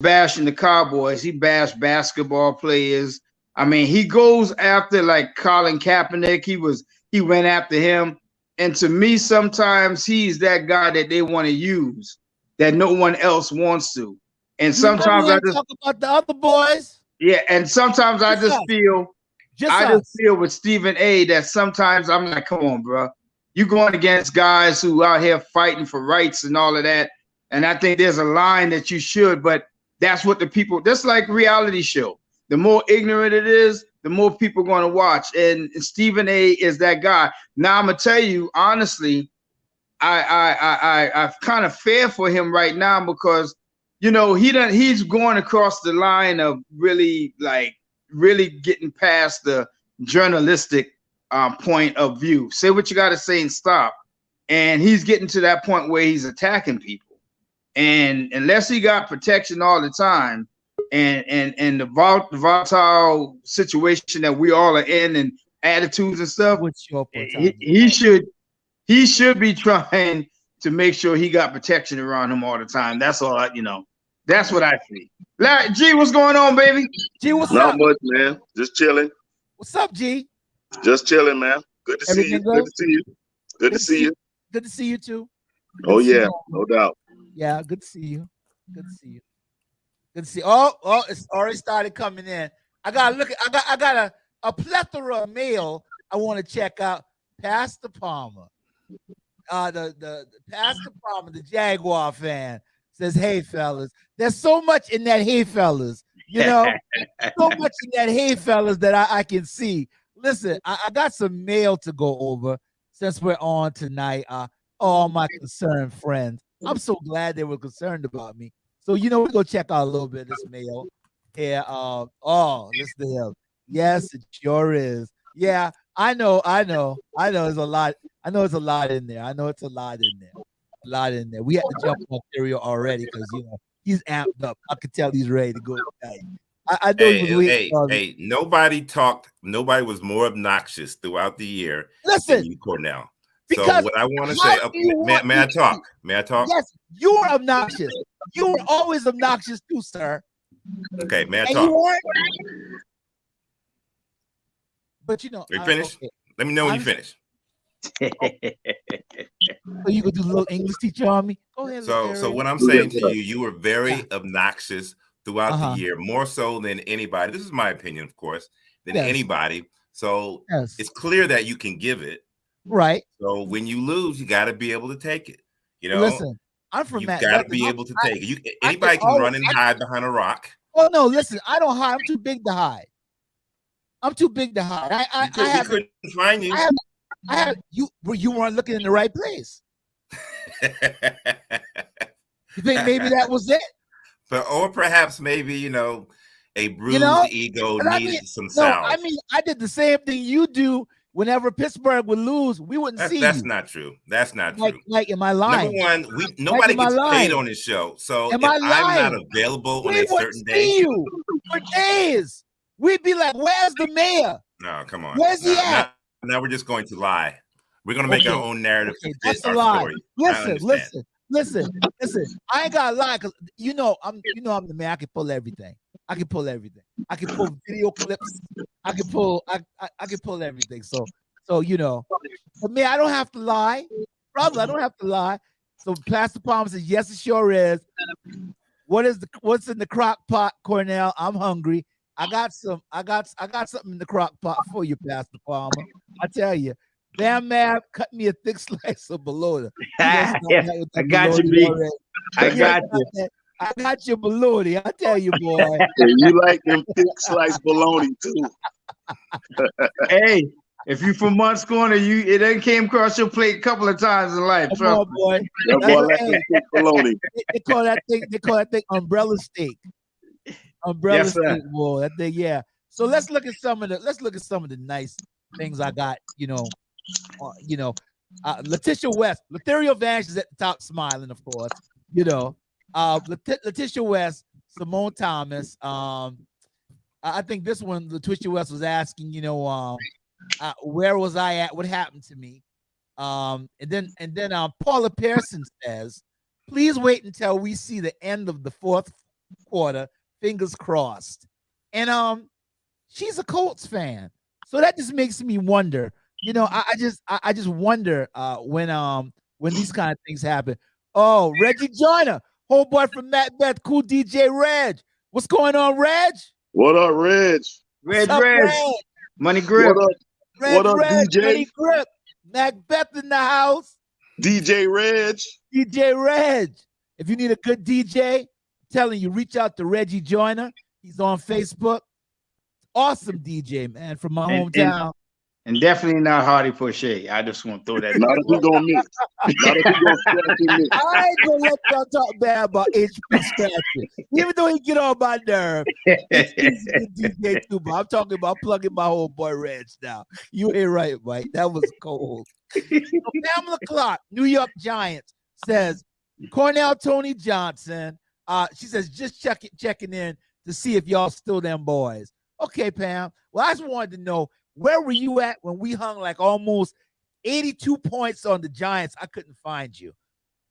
bashing the Cowboys. He bashed basketball players. I mean, he goes after like Colin Kaepernick. He went after him. And to me, sometimes he's that guy that they want to use that no one else wants to. And You know sometimes we I ain't just talk about the other boys. yeah, and sometimes I just feel Just us. feel with Stephen A that sometimes I'm like, come on, bro. You going against guys who out here fighting for rights and all of that. And I think there's a line that you should, but that's what the people, that's like reality show. The more ignorant it is, the more people going to watch. And Stephen A is that guy. Now I'm gonna tell you honestly, I kind of fear for him right now because he's going across the line of really getting past the journalistic point of view. Say what you got to say and stop. And he's getting to that point where he's attacking people. And unless he got protection all the time, and the volatile situation that we all are in, and attitudes and stuff, he should be trying to make sure he got protection around him all the time. That's all that's what I see. G, what's going on, baby? G, what's Not up? much, man. Just chilling. What's up, G? Just chilling, man. Good to see you. Good to see you. Good to see you. Good to see you too. Oh yeah, no doubt. Yeah, good to see you. Good to see you. Good to see. Oh, it's already started coming in. I got a plethora of mail I want to check out. Pastor Palmer. The Pastor Palmer, the Jaguar fan, says, "Hey fellas, there's so much in that hey fellas, so much in that hey fellas that I can see. Listen, I got some mail to go over since we're on tonight. All my concerned friends, I'm so glad they were concerned about me. So we're gonna check out a little bit of this mail here. Listen to him. Yes, it sure is. Yeah, I know. There's a lot. I know it's a lot in there. We had to jump on Stereo already because he's amped up. I could tell he's ready to go tonight. I know he was waiting. Hey, nobody was more obnoxious throughout the year than you, Cornell. So what I want to say, may I talk? May I talk? Yes, you were obnoxious. You were always obnoxious too, sir. Okay, may I talk? But you finished? Okay. Let me know when you finish. So you could do a little English teacher on me? Go ahead. So what I'm saying to you, you were very obnoxious throughout the year, more so than anybody. This is my opinion, of course, than anybody. So it's clear that you can give it. Right. So when you lose, you got to be able to take it. Listen, I'm from that. You got to be able to take it. Anybody can run and hide behind a rock. Oh no, listen, I don't hide. I'm too big to hide. I couldn't find you. I had you weren't looking in the right place. You think maybe that was it? Or perhaps maybe a bruised ego needed some sound. I did the same thing you do. Whenever Pittsburgh would lose, we wouldn't see you. That's not true. That's not true. Like, am I lying? Number one, nobody gets paid on this show. So if I'm not available on a certain day, you for days. We'd be like, "Where's the mayor? No, come on. Where's he at?" Now we're just going to lie. We're going to make our own narrative to fit our story. Listen. I ain't gotta lie, because I'm the man. I can pull everything. I can pull video clips. I can pull everything. So but me, I don't have to lie, brother. I don't have to lie. So Pastor Palmer says, "Yes, it sure is." What's in the crock pot, Cornell? I'm hungry. I got something in the crock pot for you, Pastor Palmer. I tell you. Bam Mab cut me a thick slice of bologna. I got you, B. I got you. I got your bologna. I tell you, boy. You like them thick sliced bologna too. Hey, if you from Mont's Corner, it done came across your plate a couple of times in life. Come on, boy. That boy like thick bologna. They call that thing umbrella steak. Umbrella steak, boy. That thing, yeah. So let's look at some of the nice things I got. Letitia West, Lothario Vance is at the top, smiling, of course. Letitia West, Simone Thomas. I think this one, Letitia West was asking, where was I at? What happened to me? And then Paula Pearson says, please wait until we see the end of the fourth quarter. Fingers crossed. And she's a Colts fan, so that just makes me wonder. You know, I just wonder when these kind of things happen. Oh, Reggie Joyner, homeboy from Matt Beth, cool DJ Reg. What's going on, Reg? What up, Reg? Reg, What's up, Reg. Reg? Money Grip. What up? Reg, What up, Reg, DJ? Money Grip. Macbeth in the house. DJ Reg. DJ Reg. If you need a good DJ, I'm telling you, reach out to Reggie Joyner. He's on Facebook. Awesome DJ, man, from my hometown. And definitely not Hardy Poche. I just want to throw that in. Not if we gonna mix. Not if we gonna scratch and mix. I ain't gonna let y'all talk bad about HP Scratcher. Even though he get on my nerve, he's a good DJ too, but I'm talking about plugging my whole boy Reg now. You ain't right, Mike. That was cold. So Pamela Clark, New York Giants, says Cornell Tony Johnson. She says just checking in to see if y'all still them boys. Okay, Pam. Well, I just wanted to know, where were you at when we hung like almost 82 points on the Giants? I couldn't find you.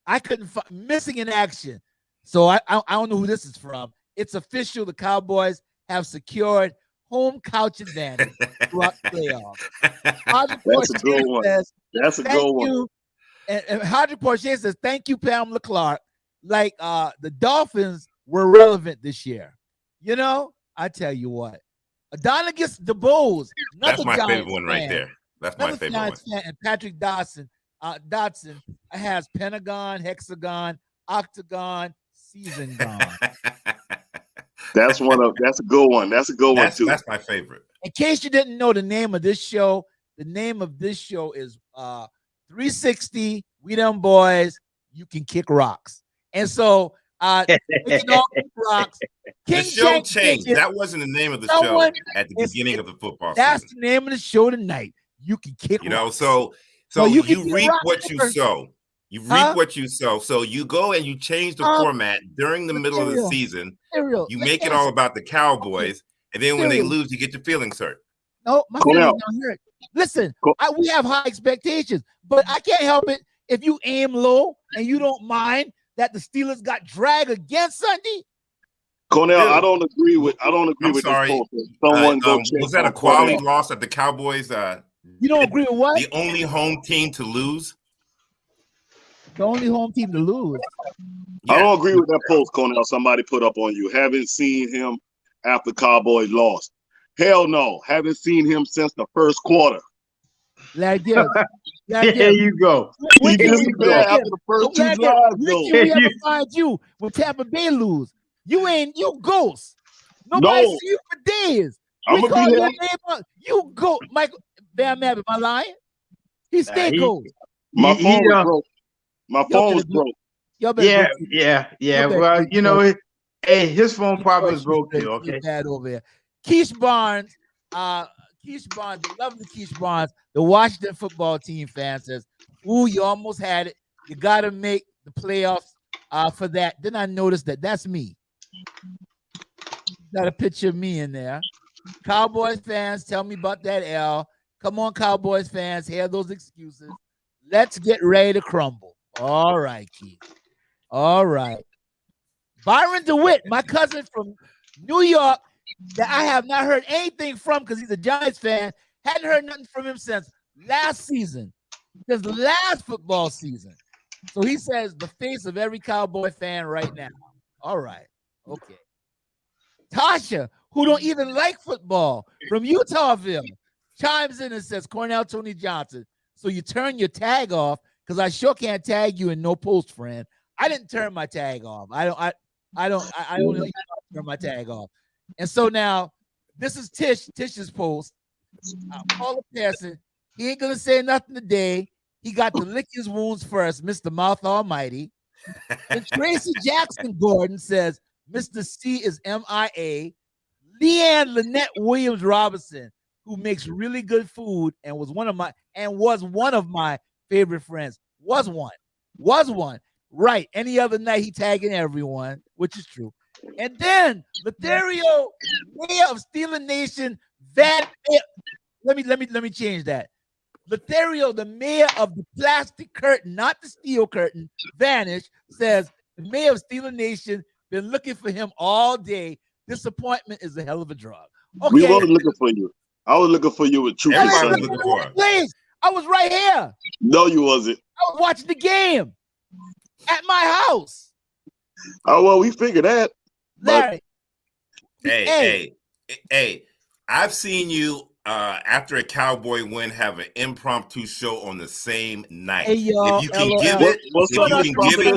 I couldn't find missing in action. So I don't know who this is from. It's official. The Cowboys have secured home couch advantage throughout the playoffs. That's a good one. That's a good one. And Hodge Porcher says, thank you, Pamela Clark. Like the Dolphins were relevant this year. You know, I tell you what. Adana gets the Bulls. That's my favorite one right there. That's my favorite one. And Patrick Dotson has Pentagon, Hexagon, Octagon, Season gone. That's a good one. That's a good one too. That's my favorite. In case you didn't know the name of this show, the name of this show is 360. We Dem Boyz. You can kick rocks. And so we can all kick rocks. The show changed. That wasn't the name of the show at the beginning of the football season. That's the name of the show tonight. You can kick rocks. So you reap what you sow. You reap what you sow. So you go and you change the format during the middle of the season. You make it all about the Cowboys. And then when they lose, you get your feelings hurt. No, my feelings don't hurt. Listen, we have high expectations, but I can't help it if you aim low and you don't mind that the Steelers got dragged again Sunday. Cornell, I don't agree with this post. Someone was that a quality loss at the Cowboys? You don't agree with what? The only home team to lose. The only home team to lose. Yeah. I don't agree with that post, Cornell. Somebody put up on you. Haven't seen him after Cowboys lost. Hell no. Haven't seen him since the first quarter. Like this. There you go. He didn't be after the first two drives, though. We ever find you when Tampa Bay lose? You ghost. Nobody see you for days. I'm gonna be here. You go, Michael. Bam, am I lying? He stayed ghost. My phone was broke. My phone was broke. Yeah. Well, you know, hey, his phone probably was broke too. Okay. Bad over here. Keish Barnes, the lovely Keish Barnes, the Washington football team fan says, "Ooh, you almost had it. You got to make the playoffs for that." Then I noticed that's me. Got a picture of me in there. Cowboys fans, tell me about that L. Come on, Cowboys fans, hear those excuses. Let's get ready to crumble. All right, Keith. All right. Byron DeWitt, my cousin from New York, that I have not heard anything from because he's a Giants fan. Hadn't heard nothing from him since last season, since last football season. So he says the face of every Cowboy fan right now. All right. Okay. Tasha, who don't even like football, from Utahville, chimes in and says, Cornell Tony Johnson. So you turn your tag off because I sure can't tag you in no post, friend. I didn't turn my tag off. I don't turn my tag off. And so now this is Tish's post. Paula Pearson, he ain't gonna say nothing today. He got to lick his wounds first, Mr. Mouth Almighty. And Tracy Jackson Gordon says, Mr. C is MIA. Leanne Lynette Williams Robinson, who makes really good food and was one of my favorite friends. Was one. Right. Any other night he tagging everyone, which is true. And then Lothario, mayor of Steeler Nation, let me change that. Lothario, the mayor of the plastic curtain, not the steel curtain, Vanish, says the mayor of Steeler Nation Been looking for him all day. Disappointment is a hell of a drug. Okay. We were looking for you. I was looking for you with Truth. Everybody was looking for him. Please. I was right here. No, you wasn't. I was watching the game at my house. Oh, well, we figured that. Larry. Hey. I've seen you after a Cowboy win have an impromptu show on the same night. Hey, y'all, if you can give it,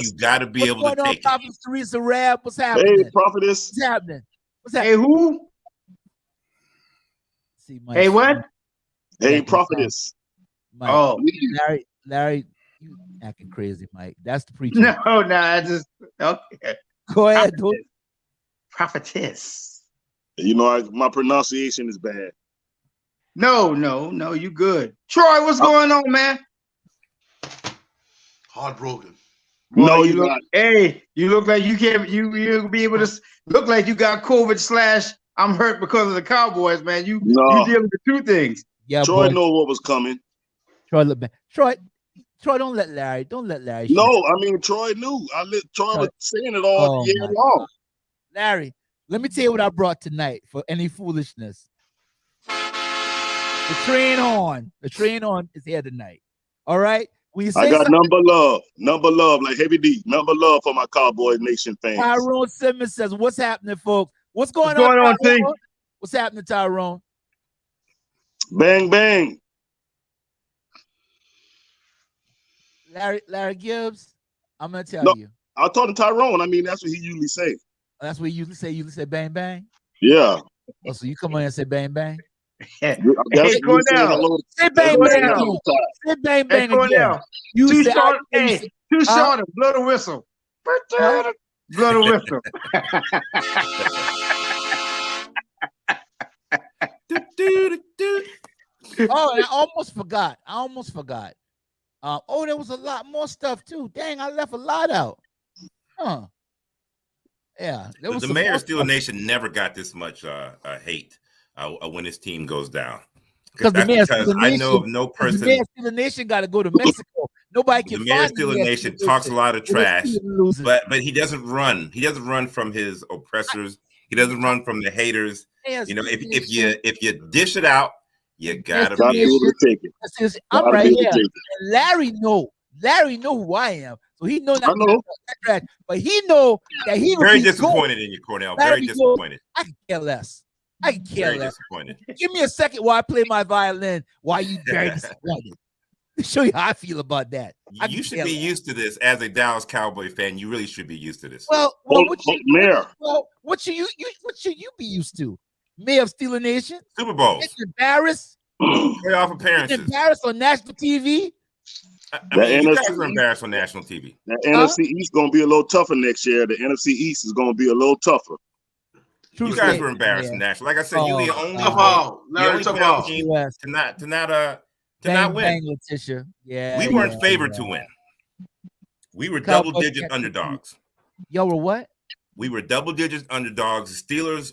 you got to be able to take it. Prophetess Teresa Rab, what's happening? Hey, Prophetess. What's happening? What's happening? Hey, who? See, Mike. Hey, what? Hey, Prophetess. Mike. Oh, Larry, you acting crazy, Mike. That's the preacher. no, I just okay. Go ahead, Prophetess. You know, my pronunciation is bad. No, you good. Troy, what's going on, man? Heartbroken. Boy, No, you you're look. not. Hey, you look like you can't. You be able to look like you got COVID / I'm hurt because of the Cowboys, man. You dealing with two things. Yeah, Troy boy. know what was coming. Troy, look back. Troy, don't let Larry. Don't let Larry. No, I mean Troy knew. Troy was saying it all year long. Larry, let me tell you what I brought tonight for any foolishness. The train horn. The train horn is here tonight. All right. I got number love, like Heavy D. Number love for my Cowboy Nation fans. Tyrone Simmons says, "What's happening, folks? What's going on, Tyrone? What's happening, Tyrone? Bang bang." Larry Gibbs, I'm gonna tell you. I told him Tyrone. I mean, that's what he usually say. That's what you usually say. You say bang bang. Yeah. Oh, so you come on and say bang bang. Hey, Cornell. Say bang bang. Say bang bang. Hey, Cornell. Too short. Blow the whistle. Blow the whistle. Oh, and I almost forgot. There was a lot more stuff too. Dang, I left a lot out. Huh. Yeah. The Mayor of Steeler Nation never got this much hate when his team goes down. Because I know of no person. The Mayor of Steeler Nation got to go to Mexico. Nobody can. The Mayor of Steeler Nation talks a lot of trash, but he doesn't run. He doesn't run from his oppressors. He doesn't run from the haters. You know, if you dish it out, you gotta be able to take it. I'm right here. Larry know who I am, so he know that. But he know that he very disappointed in you, Cornell. Very disappointed. I can care less. Very disappointed. Give me a second while I play my violin. While you very disappointed. To show you how I feel about that. You should be used to this as a Dallas Cowboy fan. You really should be used to this. Mayor. What should you be used to? Mayor of Steeler Nation? Super Bowls. It's embarrassed. Playoff appearances. It's embarrassed on national TV. You guys were embarrassed on national TV. The NFC East going to be a little tougher next year. The NFC East is going to be a little tougher. You guys were embarrassed in national. Like I said, you're the only playoff team to not win. Letitia. Yeah, we weren't favored to win. We were double-digit underdogs. Y'all were what? We were double-digit underdogs. The Steelers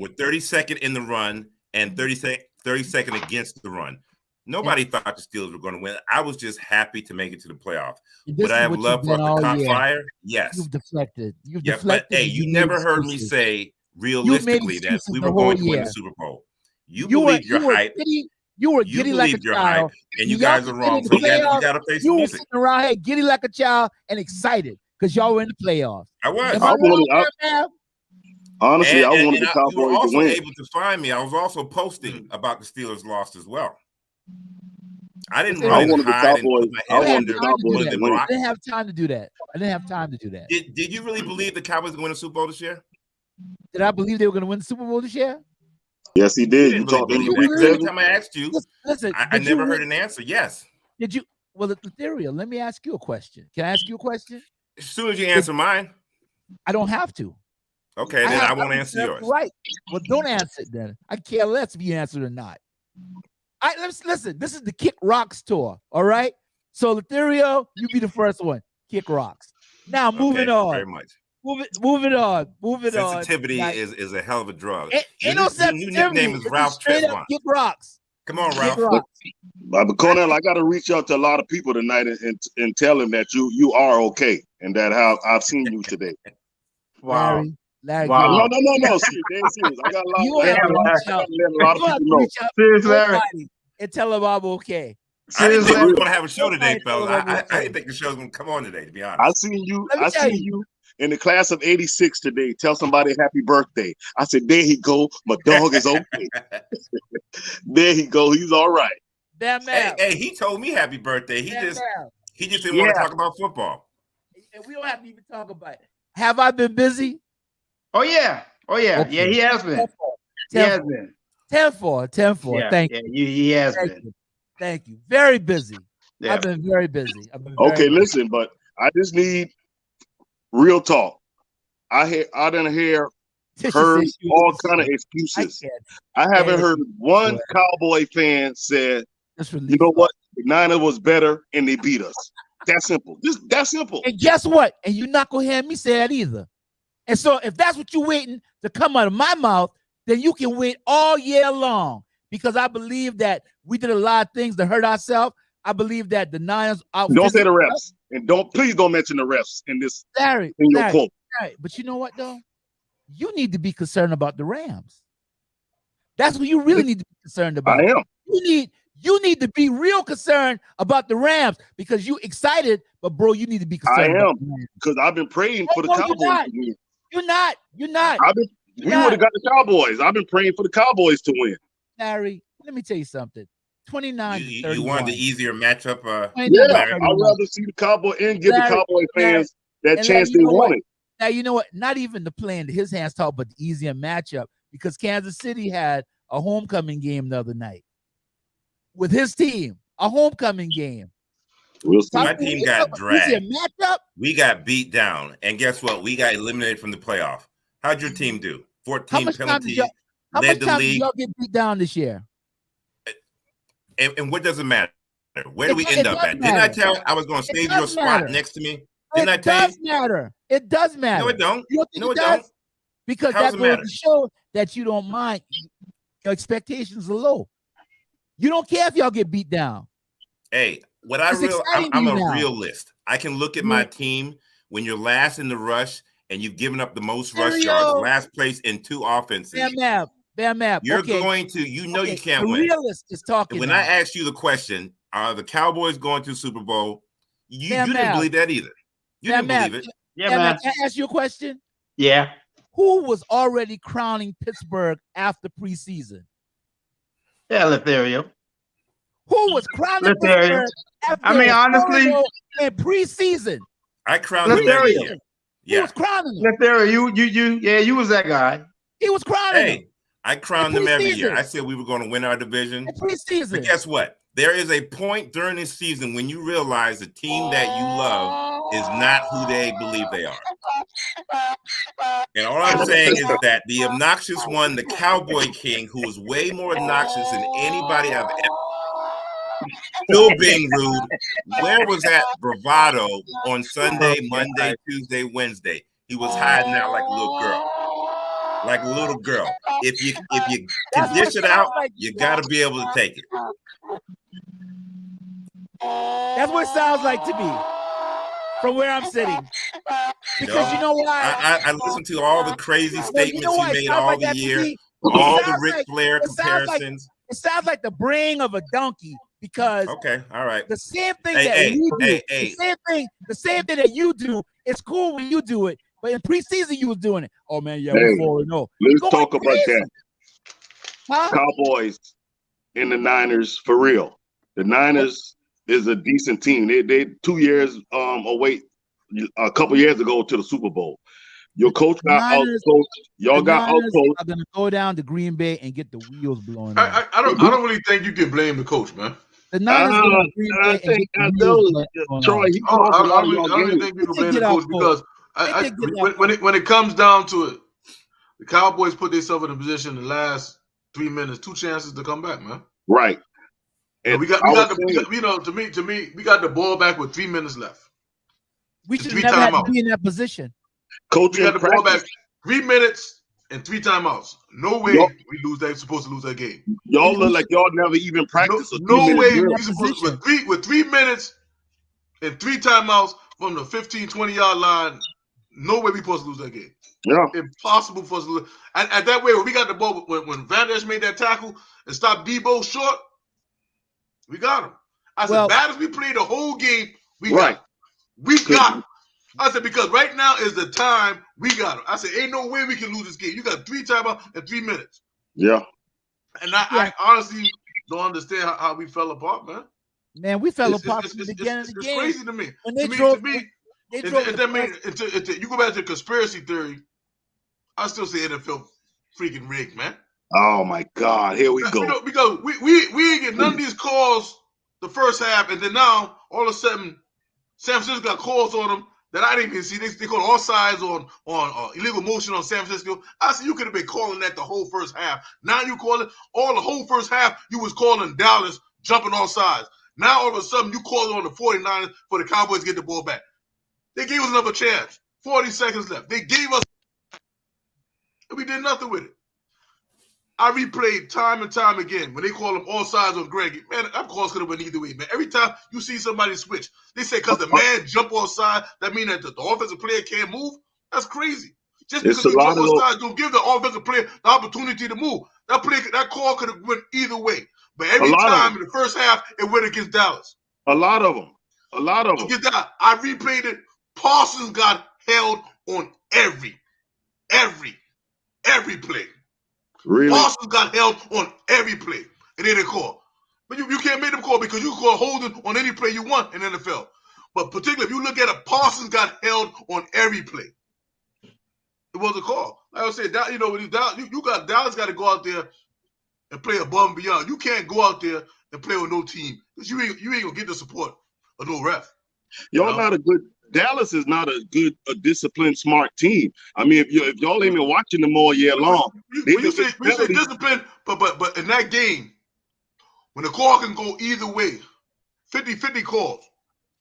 were 32nd in the run and 32nd against the run. Nobody thought the Steelers were going to win. I was just happy to make it to the playoff. Would I have loved for the caught fire? Yes. You've deflected. But hey, you never heard me say realistically that we were going to win the Super Bowl. You believed your hype. You were giddy like a child, and you guys are wrong. So you got to face the music. You were sitting around here giddy like a child and excited because y'all were in the playoffs. I was. Honestly, I wanted the Cowboys to win. You were also able to find me. I was also posting about the Steelers' loss as well. I didn't run and hide and put my head under the rock. I didn't have time to do that. Did you really believe the Cowboys would win the Super Bowl this year? Did I believe they were going to win the Super Bowl this year? Yes, he did. You talked to him. Every time I asked you, listen, I never heard an answer. Yes. Did you? Well, Ethereal, let me ask you a question. Can I ask you a question? As soon as you answer mine. I don't have to. Okay, then I won't answer yours. Right. Well, don't answer it then. I care less if you answer it or not. Listen, this is the Kick Rocks tour, all right? So, Ethereal, you be the first one. Kick Rocks. Now, moving on. Very much. Moving on. Sensitivity is a hell of a drug. Ain't no sensitivity. Your new nickname is Ralph Tresvant. Kick Rocks. Come on, Ralph. But Cornell, I got to reach out to a lot of people tonight and tell them that you are okay and that how I've seen you today. Wow. Larry, Wow. No. Serious. Serious. I got a lot. You have to reach out. A lot of people know. Seriously, Larry. And tell them I'm okay. I didn't think we Seriously. were going to have a show today, fellas. I didn't think the show was going to come on today, to be honest. I seen you in the class of 86 today. Tell somebody happy birthday. I said, there he go. My dog is okay. There he go. He's all right. Hey, he told me happy birthday. He just didn't want to talk about football. And we don't have to even talk about it. Have I been busy? Oh yeah. Okay. Yeah, he has been. He has been. 10-4. Yeah, Thank you. He has been. Thank you. Very busy. Yeah. I've been very busy. Listen, but I just need real talk. I didn't hear heard all kind of excuses. I haven't heard one Cowboy fan said, you know what, the Niners was better and they beat us. That's simple. That's simple. And guess what? And you're not gonna hear me say that either. And so if that's what you're waiting to come out of my mouth, then you can wait all year long. Because I believe that we did a lot of things to hurt ourselves. I believe that the Niners don't say the refs. And please don't mention the refs in this Larry, in your quote. Larry, but you know what though? You need to be concerned about the Rams. That's what you really need to be concerned about. I am. You need to be real concerned about the Rams because you excited, but bro, you need to be concerned. I am, because I've been praying for the Cowboys. You're not. We would have got the Cowboys. I've been praying for the Cowboys to win. Larry, let me tell you something. 29 to 31. You wanted the easier matchup. Yeah, I'd rather see the Cowboy and give the Cowboy fans that chance they wanted. Now, you know what? Not even the playing his hands talk, but the easier matchup because Kansas City had a homecoming game the other night with his team, a homecoming game. My team got dragged. We got beat down. And guess what? We got eliminated from the playoff. How'd your team do? 14 penalties. How much time did y'all get beat down this year? And what does it matter? Where do we end up at? Didn't I tell you I was going to save your spot next to me? Didn't I tell you? It does matter. No, it don't. No, it don't. Because that goes to show that you don't mind. Your expectations are low. You don't care if y'all get beat down. Hey, I'm a realist. I can look at my team when you're last in the rush and you've given up the most rush yards, last place in 2 offenses. Bam. You're going to, you can't win. The realist is talking. When I asked you the question, are the Cowboys going to the Super Bowl? You didn't believe that either. You didn't believe it. Yeah, man. Can I ask you a question? Yeah. Who was already crowning Pittsburgh after preseason? Yeah, Lothario. Who was crowning Pittsburgh after honestly, in preseason? I crowned him every year. He was crowning him. Lothario, you was that guy. He was crowning him. I crowned them every year. I said we were going to win our division. But guess what? There is a point during this season when you realize the team that you love is not who they believe they are. And all I'm saying is that the obnoxious one, the Cowboy King, who is way more obnoxious than anybody I've ever, still being rude. Where was that bravado on Sunday, Monday, Tuesday, Wednesday? He was hiding out like a little girl. Like a little girl. If you can dish it out, you got to be able to take it. That's what it sounds like to me from where I'm sitting. Because you know why? I listened to all the crazy statements you made all the year, all the Ric Flair comparisons. It sounds like the braying of a donkey because all right. The same thing the same thing that you do, it's cool when you do it. But in preseason, you was doing it. Oh, man, yeah, we're 4-0. Let's talk about that. Cowboys and the Niners, for real. The Niners is a decent team. They 2 years away, a couple years ago to the Super Bowl. Your coach got out-coached. Y'all got out-coached. I'm going to go down to Green Bay and get the wheels blown out. I don't really think you can blame the coach, man. The Niners I don't really think you can blame the coach because when it comes down to it, the Cowboys put themselves in a position in the last 3 minutes, 2 chances to come back, man. Right. And we got to me, we got the ball back with 3 minutes left. We should never have to be in that position. Coach, we got the ball back 3 minutes and 3 timeouts. No way we lose that. Supposed to lose that game. Y'all look like y'all never even practiced. No way we supposed with 3 minutes and 3 timeouts from the 15-20 yard line. No way we supposed to lose that game. impossible for us to. At that way, when we got the ball, when Van Der Esch made that tackle and stopped Debo short, we got him. I said, bad as we played the whole game, we got him. We got him. I said, because right now is the time we got him. I said, ain't no way we can lose this game. You got 3 timeouts in 3 minutes. Yeah. And I honestly don't understand how we fell apart, man. Man, we fell apart from the beginning of the game. It's crazy to me. When they drove, you go back to conspiracy theory, I still say NFL freaking rigged, man. Oh my God, here we go. Because we ain't get none of these calls the first half, and then now all of a sudden San Francisco got calls on them that I didn't even see. They called all sides on illegal motion on San Francisco. I said you could have been calling that the whole first half. Now you call it all the whole first half. You was calling Dallas jumping all sides. Now all of a sudden you call it on the 49ers for the Cowboys to get the ball back. They gave us another chance. 40 seconds left. They gave us, and we did nothing with it. I replayed time and time again when they call them all sides on Greg. Man, that calls could have went either way, man. Every time you see somebody switch, they say because the man jump all side, that means that the offensive player can't move. That's crazy. Just because you jump all sides, don't give the offensive player the opportunity to move. That call could have went either way. But every time in the first half, it went against Dallas. A lot of them. Get that. I replayed it. Parsons got held on every play. Really? Parsons got held on every play, and they didn't call. But you can't make them call because you call holding on any play you want in NFL. But particularly if you look at it, Parsons got held on every play. It was a call. Like I said, Dallas got to go out there and play above and beyond. You can't go out there and play with no team because you ain't gonna get the support of no ref. Dallas is not a disciplined, smart team. I mean, if y'all ain't been watching them all year long, you say discipline, but in that game, when the call can go either way, 50-50 calls,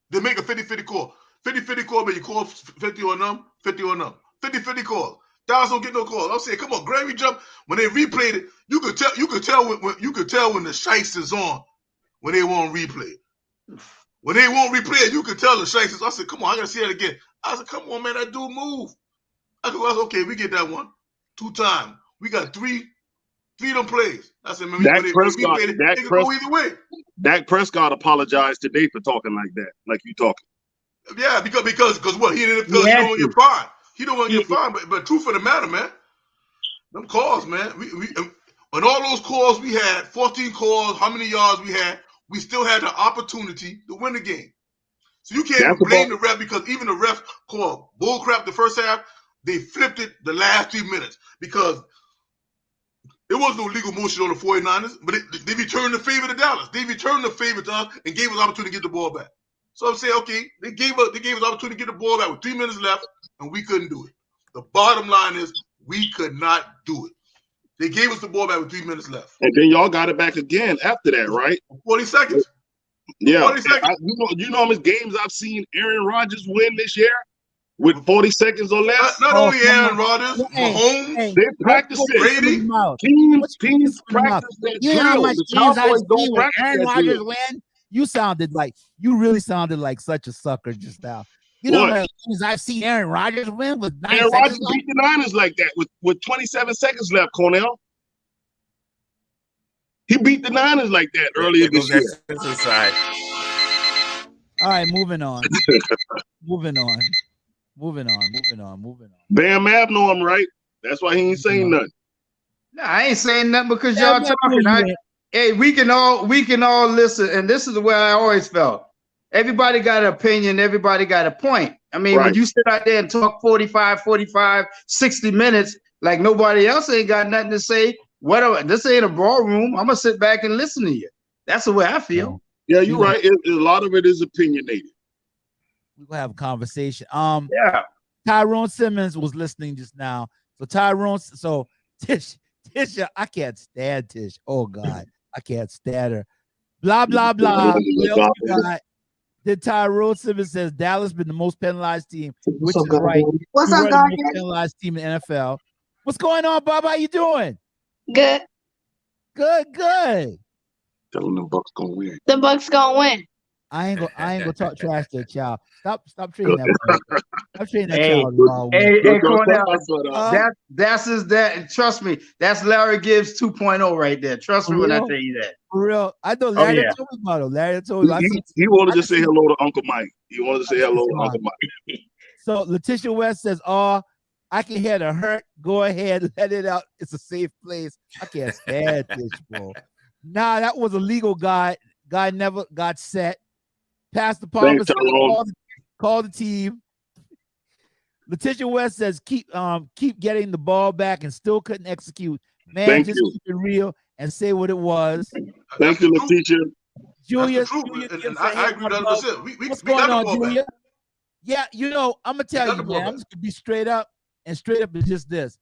they make a 50-50 call. 50-50 call, but you call 50 on them, 50 on them. 50-50 calls. Dallas don't get no calls. I'm saying, come on, Gravy jump. When they replayed it, you could tell when the shice is on when they won't replay it. When they won't replay it, you could tell the shice is. I said, come on, I gotta see that again. I said, come on, man, that dude move. I said, okay, we get that one. 2 times. We got 3 of them plays. I said, man, when they replayed it, it could go either way. Dak Prescott apologized today for talking like that, like you talking. Yeah, because what? He didn't feel he don't want to get fined. He don't want to get fined, but truth of the matter, man, them calls, man. We on all those calls we had, 14 calls, how many yards we had, we still had the opportunity to win the game. So you can't blame the ref because even the ref called bullcrap the first half. They flipped it the last 3 minutes because there was no legal motion on the 49ers, but they returned the favor to Dallas. They returned the favor to us and gave us opportunity to get the ball back. So I'm saying, okay, they gave us opportunity to get the ball back with 3 minutes left, and we couldn't do it. The bottom line is we could not do it. They gave us the ball back with 3 minutes left. And then y'all got it back again after that, right? 40 seconds. Yeah. 40 seconds. You know how many games I've seen Aaron Rodgers win this year with 40 seconds or less? Not only Aaron Rodgers, Mahomes. They practice it. Teams practice that. You know how much games I've seen when Aaron Rodgers win? You really sounded like such a sucker just now. You know how many games I've seen Aaron Rodgers win with 9 Aaron seconds Rodgers beat the Niners like that with 27 seconds left, Cornell. He beat the Niners like that earlier this year. All right, moving on. moving on. Bam Mab know him, right? That's why he ain't saying nothing. No, I ain't saying nothing because y'all talking. Hey, we can all listen, and this is the way I always felt. Everybody got an opinion. Everybody got a point. I mean, when you sit out there and talk 45, 60 minutes, like nobody else ain't got nothing to say, this ain't a ballroom. I'm going to sit back and listen to you. That's the way I feel. Yeah, you're right. A lot of it is opinionated. We're going to have a conversation. Tyrone Simmons was listening just now. So Tisha, I can't stand Tish. Oh, God. I can't stand her. Blah, blah, blah. Then Tyrone Simmons says Dallas been the most penalized team, which is right. What's up, guys? The most penalized team in the NFL. What's going on, Bob? How you doing? Good. Good. Tell them the Bucks gonna win. The Bucks gonna win. I ain't gonna talk trash to a child. Stop treating that boy. Stop treating that child the wrong way. Hey, Cornell, that's and trust me, that's Larry Gibbs 2.0 right there. Trust me when I tell you that. For real. I know Larry told me about him. Larry told me. He wanted to say hello to Uncle Mike. He wanted to say hello to Uncle Mike. So Letitia West says, "Oh, I can hear the hurt. Go ahead, let it out. It's a safe place." I can't stand this, bro. Nah, that was a legal guy. Guy never got set. Pastor Palmer said, call the team. Letitia West says, keep getting the ball back and still couldn't execute. Man, keep it real and say what it was. Thank you, Letitia. Julia, I agree 100%. What's going on, Julia? Yeah, I'm gonna tell you, man. I'm just gonna be straight up is just this.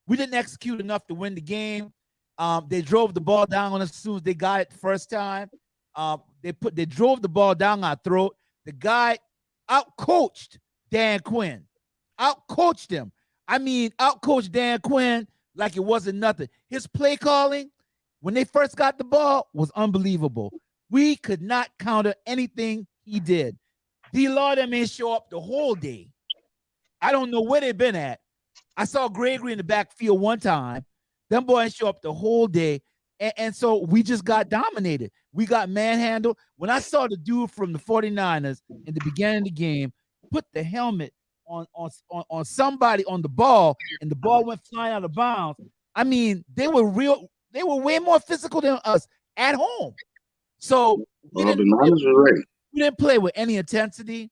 We didn't execute enough to win the game. They drove the ball down on us as soon as they got it the first time. They drove the ball down our throat. The guy outcoached Dan Quinn. Outcoached him. I mean, outcoached Dan Quinn like it wasn't nothing. His play calling when they first got the ball was unbelievable. We could not counter anything he did. D-Law them ain't show up the whole day. I don't know where they've been at. I saw Gregory in the backfield one time. Them boys show up the whole day. And so we just got dominated. We got manhandled. When I saw the dude from the 49ers in the beginning of the game put the helmet on somebody on the ball, and the ball went flying out of bounds. I mean, they were way more physical than us at home. So we didn't play with any intensity.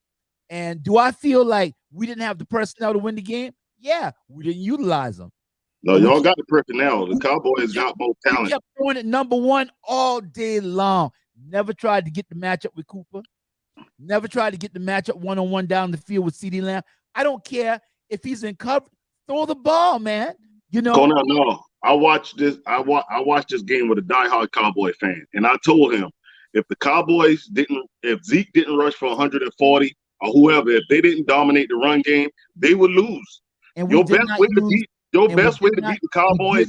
And do I feel like we didn't have the personnel to win the game? Yeah, we didn't utilize them. No, y'all got the personnel. The Cowboys got both talent. We kept throwing it number one all day long. Never tried to get the matchup with Cooper. Never tried to get the matchup one-on-one down the field with CeeDee Lamb. I don't care if he's in cover. Throw the ball, man. No. I watched this game with a diehard Cowboy fan, and I told him if Zeke didn't rush for 140 or whoever, if they didn't dominate the run game, they would lose. And Your best way to beat the Cowboys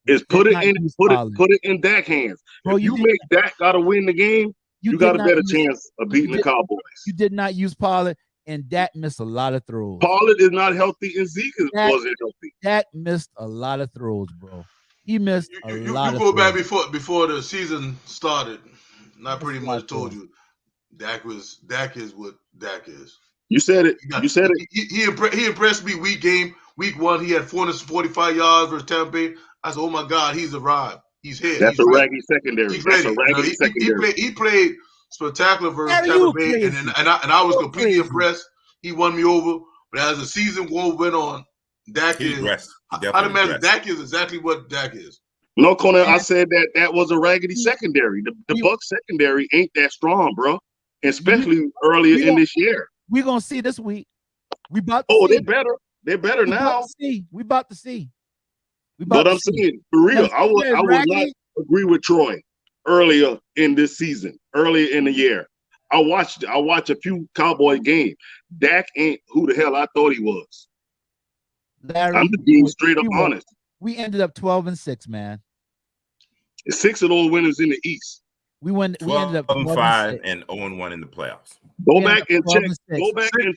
is put it in Dak's hands. Bro, if you make Dak gotta win the game, you got a better chance of beating the Cowboys. You did not use Pollard, and Dak missed a lot of throws. Pollard is not healthy, and Zeke wasn't healthy. Dak missed a lot of throws, bro. He missed a lot of throws. You go back before the season started, and I pretty much told you Dak is what Dak is. You said it. He impressed me week one. He had 445 yards versus Tampa Bay. I said, "Oh my God, he's arrived. He's here." That's a raggy secondary. He's ready. He played spectacular versus Tampa Bay, and I was completely impressed. He won me over. But as the season went on, Dak is. I'd imagine Dak is exactly what Dak is. No, Conan, I said that was a raggedy secondary. The Bucs secondary ain't that strong, bro. Especially earlier in this year. We're gonna see this week. They're better. They're better now. We about to see. But I'm saying for real, I would not agree with Troy earlier in this season, earlier in the year. I watched a few Cowboy games. Dak ain't who the hell I thought he was. Larry, I'm just being straight up honest. We ended up 12-6, man. 6 of those winners in the East. We ended up 12-5 and 0-1 in the playoffs. Go back and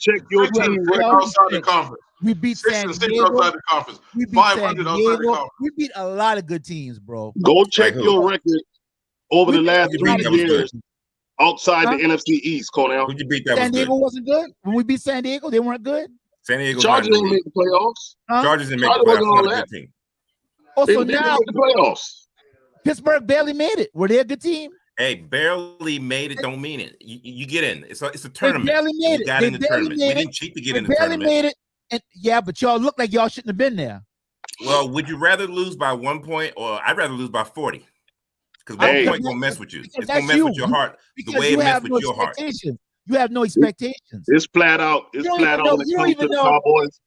check your team outside the conference. We beat San Diego. Outside the conference. We beat 500 outside the conference. We beat a lot of good teams, bro. Go check your record over the last 3 years outside the NFC East, Cornell. Who'd you beat that San Diego wasn't good? When we beat San Diego, they weren't good? San Diego Chargers didn't make the playoffs. Chargers didn't make the playoffs. Not a good team. Also now the playoffs. Pittsburgh barely made it. Were they a good team? Hey, barely made it don't mean it. You get in. It's a tournament. They barely made it. You got in the tournament. We didn't cheat to get in the tournament. Made it. And yeah, but y'all look like y'all shouldn't have been there. Well, would you rather lose by 1 point, or I'd rather lose by 40? Because 1 point gonna mess with you. It's gonna mess with your heart. The way it messed with your heart. You have no expectations. It's flat out. It's flat out. You don't even know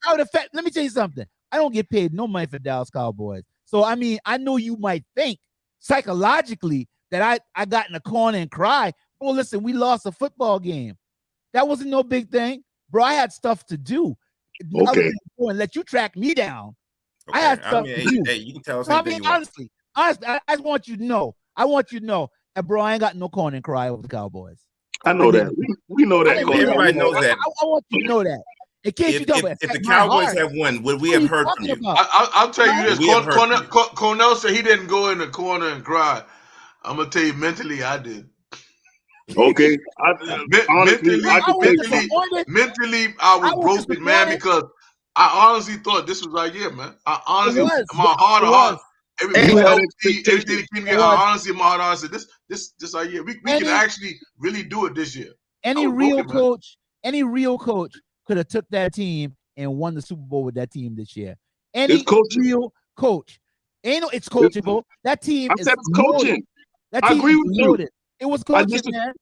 how it affect. Let me tell you something. I don't get paid no money for Dallas Cowboys. So I mean, I know you might think psychologically that I got in a corner and cry. Well, listen, we lost a football game. That wasn't no big thing, bro. I had stuff to do. Okay. And let you track me down. Okay. I had stuff to do. Hey, you can tell us. I mean, honestly, I want you to know. I want you to know And bro, I ain't got no corner and cry over the Cowboys. I know that. We know that. Everybody knows that. I want you to know that. In case you don't, if the Cowboys have won, would we have heard from you? I'll tell you this. Cornell said he didn't go in the corner and cry. I'm gonna tell you, mentally, I did. Okay. Mentally, I was broken, man, because I honestly thought this was our year, man. I honestly, my heart of heart, everything came together. I honestly, my heart said, this our year. We can actually really do it this year. Any real coach could have took that team and won the Super Bowl with that team this year. Any real coach. It's coachable. That team is coaching. That team is loaded. It was coaching, man.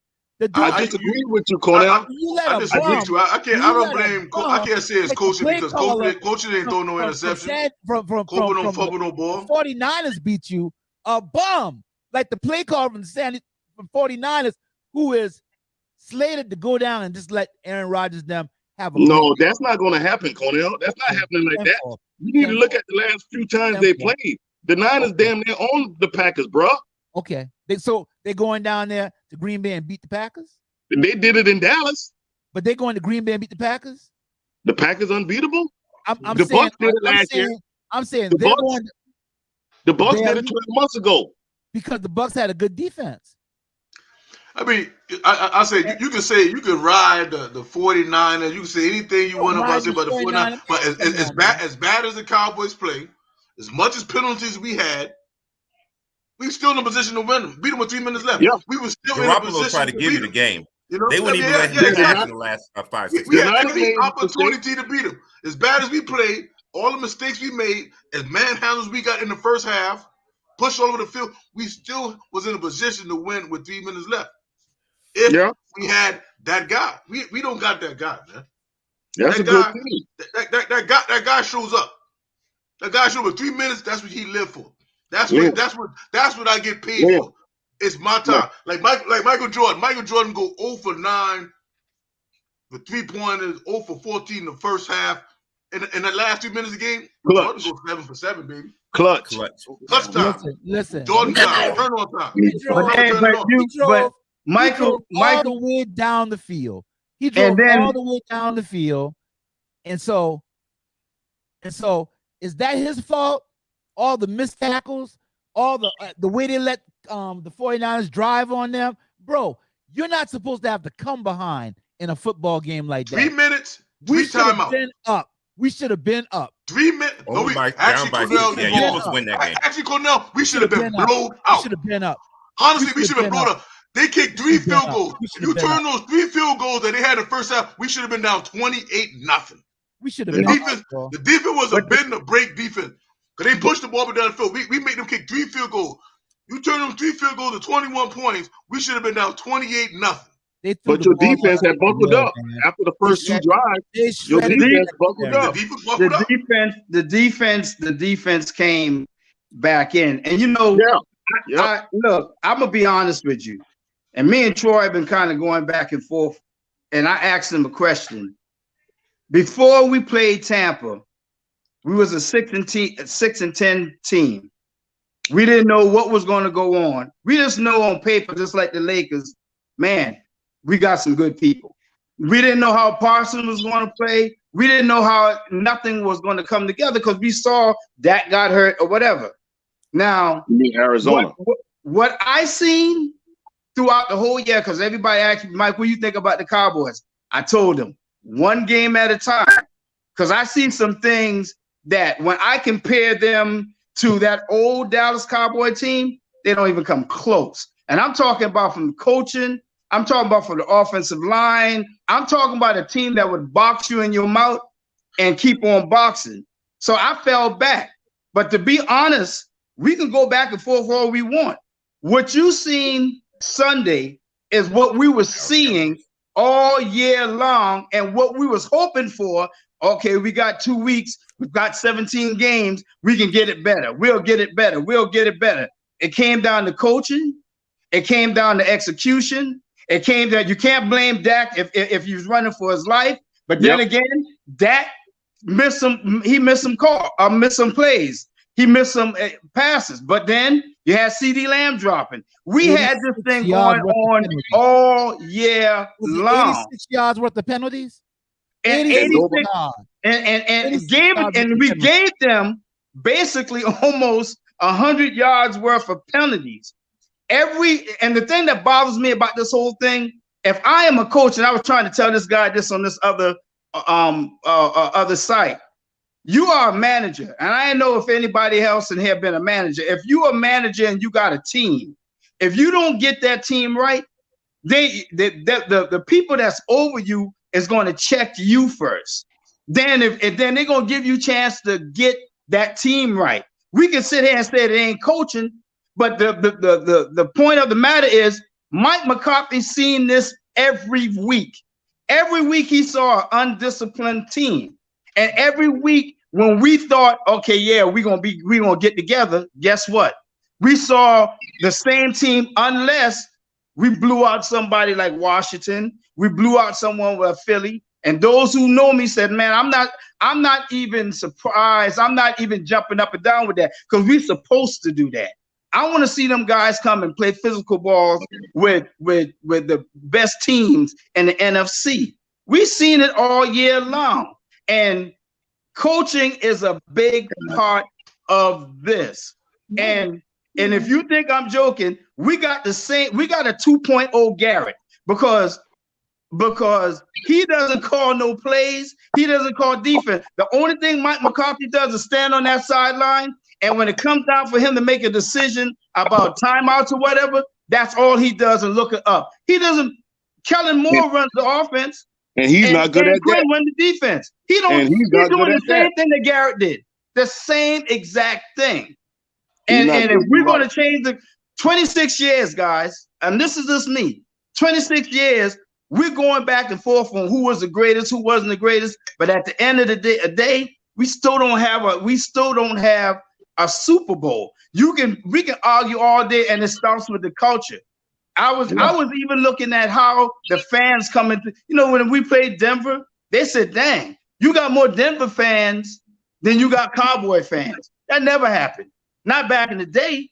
I disagree with you, Cornell. I disagree with you. I don't blame. I can't say it's coaching because coaching ain't throw no interception. From no fumble, no ball. 49ers beat you a bum. Like the play call from 49ers, who is slated to go down and just let Aaron Rodgers them have a no, that's not going to happen, Cornell. That's not happening like that. You need to look at the last few times they played. The Niners damn near own the Packers, bro. Okay. So they're going down there to Green Bay and beat the Packers? They did it in Dallas. But they're going to Green Bay and beat the Packers? The Packers unbeatable? The Bucs did it last year. I'm saying they're going. The Bucs did it 12 months ago. Because the Bucs had a good defense. I mean, I say you can ride the 49ers. You can say anything you want about it, but the 49ers. But as bad as the Cowboys play, as much as penalties we had, we still in a position to win them. Beat them with 3 minutes left. Yeah. We were still in a position tried to give you the game. You know? They wouldn't even let him in the last 5, 6 We had every opportunity to beat them. As bad as we played, all the mistakes we made, as manhandles we got in the first half, pushed all over the field, we still was in a position to win with 3 minutes left. If we had that guy. We don't got that guy, man. That's that a guy, good thing. That guy shows up. That guy shows up with 3 minutes, that's what he lived for. That's what I get paid for. It's my time. Like Michael Jordan. Michael Jordan go 0 for 9 with 3-pointers, 0 for 14 in the first half. In the last 2 minutes of the game, Jordan goes 7 for 7, baby. Clutch time. Listen. Jordan time. Turn on time. But Michael all the way down the field. He drove all the way down the field. And so is that his fault? All the missed tackles, all the way they let the 49ers drive on them. Bro, you're not supposed to have to come behind in a football game like that. 3 minutes, we timeout. We should have been up. 3 minutes. Actually, Cornell, we should have been blown out. We should have been up. Honestly, we should have been blown up. They kicked 3 field goals. You turn those 3 field goals that they had in the first half, we should have been down 28-0. We should have been up. The defense was a bend to break defense. Because they pushed the ball down the field. We made them kick 3 field goals. You turn them 3 field goals to 21 points, we should have been down 28-0. But your defense had buckled up after the first 2 drives. Your defense buckled up. The defense came back in. And you know, look, I'm gonna be honest with you. And me and Troy have been kind of going back and forth. And I asked him a question. Before we played Tampa, we was a 6-10 team. We didn't know what was going to go on. We just know on paper, just like the Lakers, man, we got some good people. We didn't know how Parsons was going to play. We didn't know how nothing was going to come together because we saw that got hurt or whatever. Now, Arizona. What I seen throughout the whole year, because everybody asked me, Mike, what do you think about the Cowboys? I told them 1 game at a time, because I see some things that when I compare them to that old Dallas Cowboy team, they don't even come close. And I'm talking about from coaching. I'm talking about from the offensive line. I'm talking about a team that would box you in your mouth and keep on boxing. So I fell back. But to be honest, we can go back and forth all we want. What you seen Sunday is what we were seeing all year long and what we was hoping for. Okay, we got 2 weeks. We've got 17 games. We can get it better. We'll get it better. We'll get it better. It came down to coaching. It came down to execution. It came down, you can't blame Dak if he was running for his life. But then again, Dak missed some calls, missed some plays. he missed some passes. But then you had CD Lamb dropping. We had this thing going on all year long. 86 yards worth of penalties. And 86 and we gave them basically almost 100 yards worth of penalties. And the thing that bothers me about this whole thing, if I am a coach, and I was trying to tell this guy this on this other site, you are a manager, and I don't know if anybody else in here been a manager. If you're a manager and you got a team, if you don't get that team right, the people that's over you is going to check you first. Then then they're going to give you a chance to get that team right. We can sit here and say it ain't coaching, but the point of the matter is Mike McCarthy seen this every week. Every week he saw an undisciplined team. And every week when we thought, okay, yeah, we're gonna get together, guess what? We saw the same team unless we blew out somebody like Washington, we blew out someone with Philly. And those who know me said, man, I'm not even surprised. I'm not even jumping up and down with that because we're supposed to do that. I want to see them guys come and play physical balls with the best teams in the NFC. We've seen it all year long. And coaching is a big part of this. And if you think I'm joking, we got a 2.0 Garrett because he doesn't call no plays. He doesn't call defense. The only thing Mike McCarthy does is stand on that sideline. And when it comes down for him to make a decision about timeouts or whatever, that's all he does and look it up. He doesn't. Kellen Moore runs the offense. And he's not good at that. Run the defense. He's doing the same thing that Garrett did. The same exact thing. And if we're going to change the 26 years, guys, and this is just me, 26 years, we're going back and forth on who was the greatest, who wasn't the greatest. But at the end of the day, we still don't have a Super Bowl. We can argue all day, and it starts with the culture. I was even looking at how the fans come into, when we played Denver, they said, dang, you got more Denver fans than you got Cowboy fans. That never happened. Not back in the day.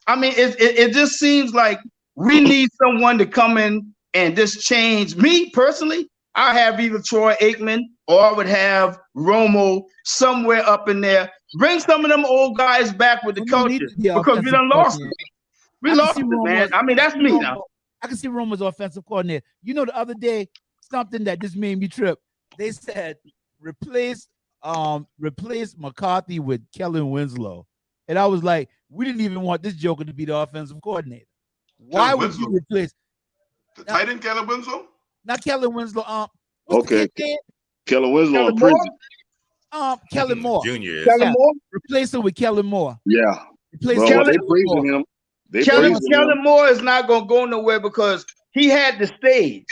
I mean, it just seems like we need someone to come in and just change. Me personally, I have either Troy Aikman or I would have Romo somewhere up in there. Bring some of them old guys back with the culture because we done lost it. We lost it, man. I mean, that's me now. I can see Romo's offensive coordinator. The other day, something that just made me trip. They said replace McCarthy with Kellen Winslow. And I was like, we didn't even want this joker to be the offensive coordinator. Why would you replace the tight end Kellen Winslow? Not Kellen Winslow. Okay. Kellen Winslow in prison. Kellen Moore. Junior. Kellen Moore? Replace him with Kellen Moore. Yeah. Replace Kellen Moore. Kellen Moore is not going to go nowhere because he had the stage.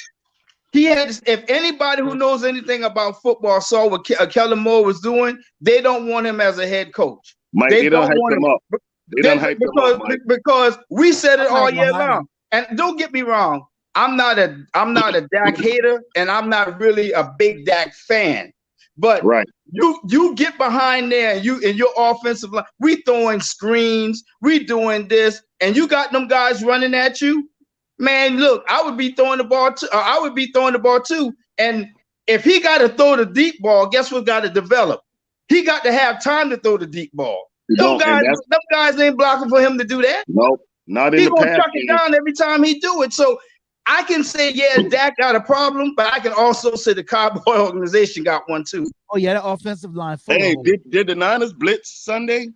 If anybody who knows anything about football saw what Kellen Moore was doing, they don't want him as a head coach. Mike, they don't hype him up. They don't hype him up, Mike. Because we said it all year long. And don't get me wrong, I'm not a Dak hater, and I'm not really a big Dak fan. But you get behind there, and in your offensive line, we throwing screens, we doing this, and you got them guys running at you. Man, look, I would be throwing the ball too. And if he got to throw the deep ball, guess what got to develop? He got to have time to throw the deep ball. Them guys ain't blocking for him to do that. Nope, not in the past. He's gonna chuck it down every time he do it. So I can say, yeah, Dak got a problem, but I can also say the Cowboy organization got one too. Oh yeah, the offensive line. Hey, did the Niners blitz Sunday?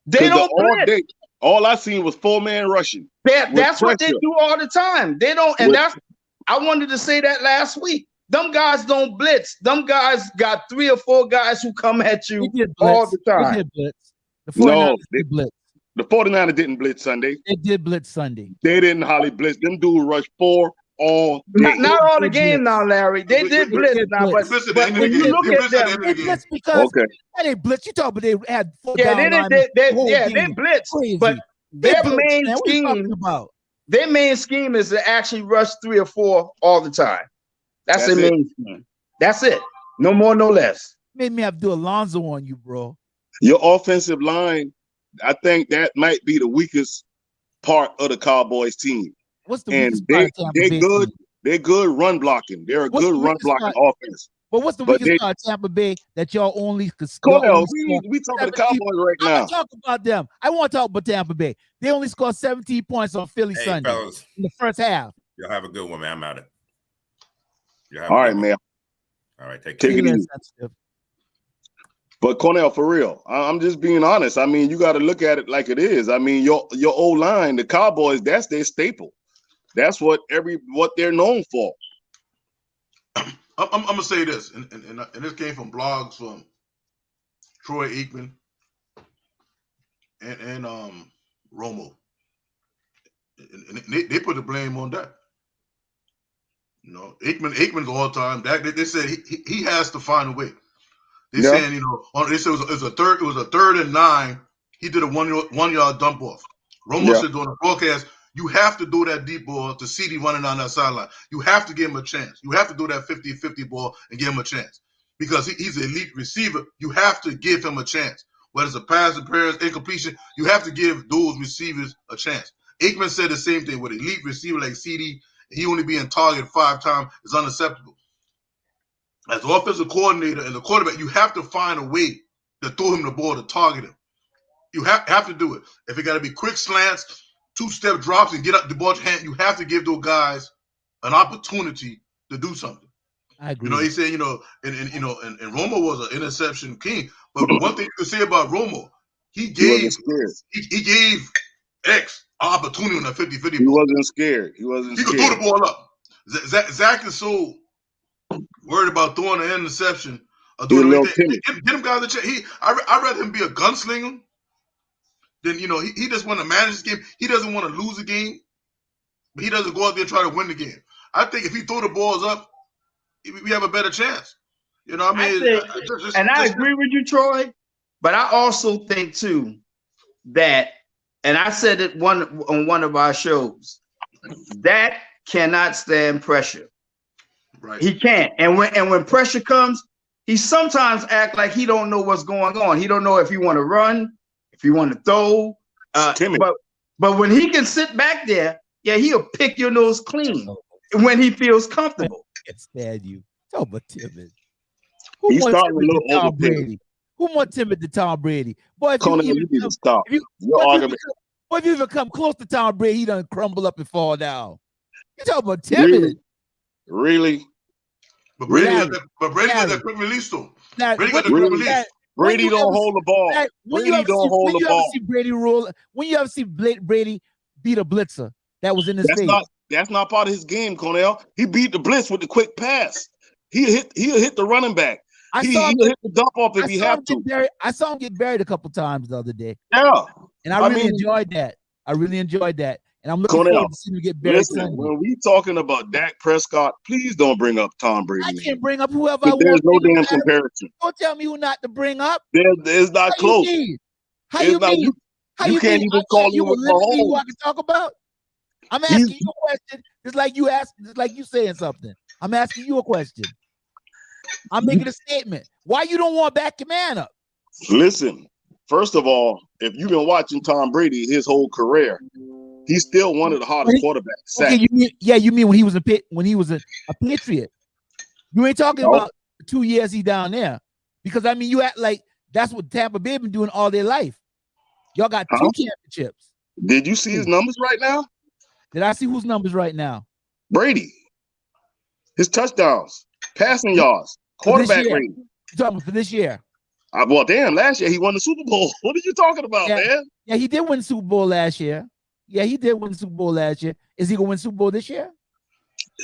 They don't blitz. All I seen was 4-man rushing. That's what they do all the time. They don't, and I wanted to say that last week. Them guys don't blitz. Them guys got 3 or 4 guys who come at you all the time. They did blitz. The 49ers did blitz. The 49ers didn't blitz Sunday. They did blitz Sunday. They didn't hardly blitz. Them dudes rushed 4 all day. Not all the game now, Larry. They did blitz now, but when you look at them, they blitz because they blitz. You talk, but they had 4 down linemen. They blitz, but their main scheme is to actually rush 3 or 4 all the time. That's their main scheme. That's it. No more, no less. Made me have to do Alonzo on you, bro. Your offensive line, I think that might be the weakest part of the Cowboys team. What's the and they're good. Team? They're good run blocking. They're a good run blocking offense. But what's the weakest part of Tampa Bay that y'all only could score? We talking the Cowboys right now. I'm talking about them. I want to talk about Tampa Bay. They only scored 17 points on Philly Sunday fellas, in the first half. Y'all have a good one, man. I'm out of it. All right, man. All right, take it easy. But Cornell, for real, I'm just being honest. I mean, you got to look at it like it is. I mean, your old line, the Cowboys, that's their staple. That's what they're known for. I'm gonna say this, and this came from blogs from Troy Aikman and Romo, and they put the blame on that. You know, Aikman's all time. That they said he has to find a way. They saying, you know, they said it was a third and 9. He did a 1 yard dump off. Romo said on the broadcast, you have to do that deep ball to CD running down that sideline. You have to give him a chance. You have to do that 50-50 ball and give him a chance. Because he's an elite receiver, you have to give him a chance. Whether it's a pass, appearance, incompletion, you have to give those receivers a chance. Aikman said the same thing with elite receiver like CD. He only being targeted 5 times is unacceptable. As the offensive coordinator and the quarterback, you have to find a way to throw him the ball, to target him. You have to do it. If it got to be quick slants, 2-step drops, and get up the ball to hand, you have to give those guys an opportunity to do something. I agree. You know, he said, you know, and Romo was an interception king. But one thing you can say about Romo, he gave X an opportunity on that 50-50 ball. He wasn't scared. He could throw the ball up. Zach is so worried about throwing an interception. Doing get him guys a chance. I'd rather him be a gunslinger than, you know, he just want to manage this game. He doesn't want to lose a game, but he doesn't go out there and try to win the game. I think if he throw the balls up, we have a better chance. You know what I mean? I agree with you, Troy, but I also think too that, and I said it on one of our shows, that cannot stand pressure. Right. He can't. And when pressure comes, he sometimes act like he don't know what's going on. He don't know if he want to run, if he want to throw. But when he can sit back there, he'll pick your nose clean when he feels comfortable. I can't stand you. So but timid. He's starting a little Tom Brady. Who more timid than Tom Brady? Boy, if you need to stop. If you even come close to Tom Brady, he done crumble up and fall down. You talking about timid? Really? But Brady got that quick release though. Brady don't hold the ball. Brady don't hold the ball. When you ever see Brady beat a blitzer that was in his face? That's not part of his game, Cornell. He beat the blitz with the quick pass. He'll hit the running back. He'll hit the dump off if he have to. I saw him get buried a couple times the other day. Yeah. And I really enjoyed that. And I'm looking forward to seeing him get buried. Listen, when we talking about Dak Prescott, please don't bring up Tom Brady. I can't bring up whoever I want. There's no damn comparison. Don't tell me who not to bring up. It's not close. How you mean? You can't even call you who I can talk about. I'm asking you a question. It's like you saying something. I'm asking you a question. I'm making a statement. Why you don't want to back your man up? Listen, first of all, if you've been watching Tom Brady his whole career, he's still one of the hardest quarterbacks. Okay, you mean when he was a Patriot? You ain't talking about the 2 years he down there, because I mean you act like that's what Tampa Bay been doing all their life. Y'all got 2 championships. Did you see his numbers right now? Did I see whose numbers right now? Brady. His touchdowns, passing yards, quarterback rating. You talking about for this year? Well, damn, last year he won the Super Bowl. What are you talking about, man? Yeah, he did win the Super Bowl last year. Is he going to win Super Bowl this year?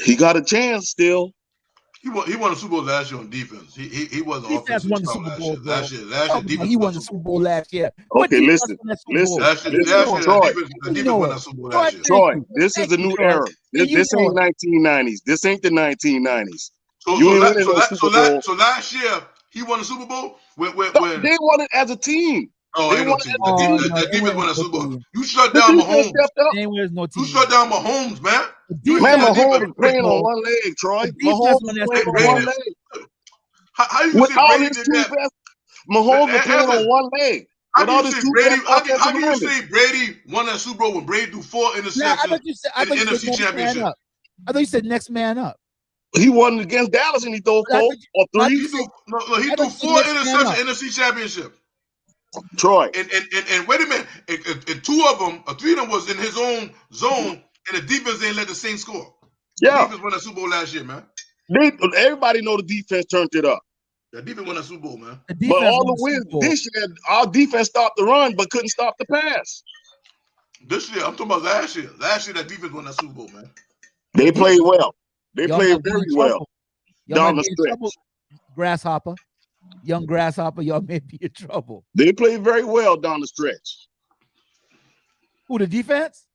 He got a chance still. He won the Super Bowl last year on defense. He wasn't offensive won the Super Bowl last year. Defense he won the Super Bowl last year. Okay, listen. Troy, this is a new era. This ain't 1990s. This ain't the 1990s. So last year he won the Super Bowl when they won it as a team. Oh, ain't no team. The defense won the Super Bowl. You shut down Mahomes. You shut down Mahomes, man. Mahomes is playing on one leg, Troy. Mahomes is playing on one leg. How you say Brady did that? Mahomes was playing on one leg. How can you say Brady won that Super Bowl when Brady threw 4 interceptions in the NFC Championship? I thought you said next man up. He won against Dallas and he threw 4 or 3. He threw 4 interceptions in the NFC Championship. Troy. And wait a minute. And 2 of them, or 3 of them was in his own zone, and the defense didn't let the Saints score. Yeah. The defense won that Super Bowl last year, man. Everybody know the defense turned it up. The defense won that Super Bowl, man. But all the wins this year, our defense stopped the run but couldn't stop the pass. This year, I'm talking about last year. Last year, that defense won that Super Bowl, man. They played well. They played very well down the stretch. Grasshopper, young Grasshopper, y'all may be in trouble. They played very well down the stretch. Who, the defense?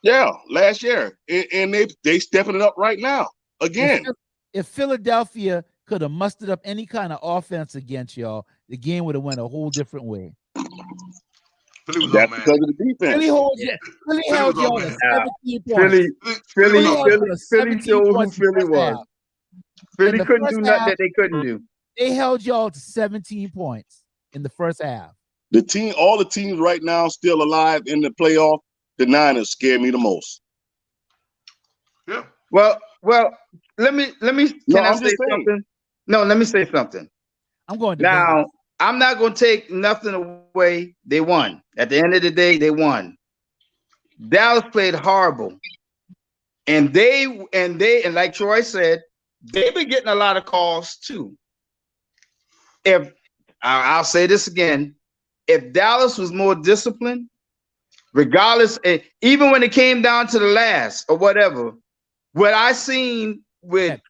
Yeah, last year. And they stepping it up right now. Again. If Philadelphia could have mustered up any kind of offense against y'all, the game would have went a whole different way. That's because of the defense. Philly held y'all to 17 points. Philly showed who Philly was. Philly couldn't do nothing that they couldn't do. They held y'all to 17 points in the first half. All the teams right now still alive in the playoff. The Niners scare me the most. Yeah. Well, let me can I say something? No, let me say something. I'm going to now. I'm not going to take nothing away. They won. At the end of the day, they won. Dallas played horrible. And like Troy said, they've been getting a lot of calls too. I'll say this again, if Dallas was more disciplined, regardless, even when it came down to the last or whatever, what I seen with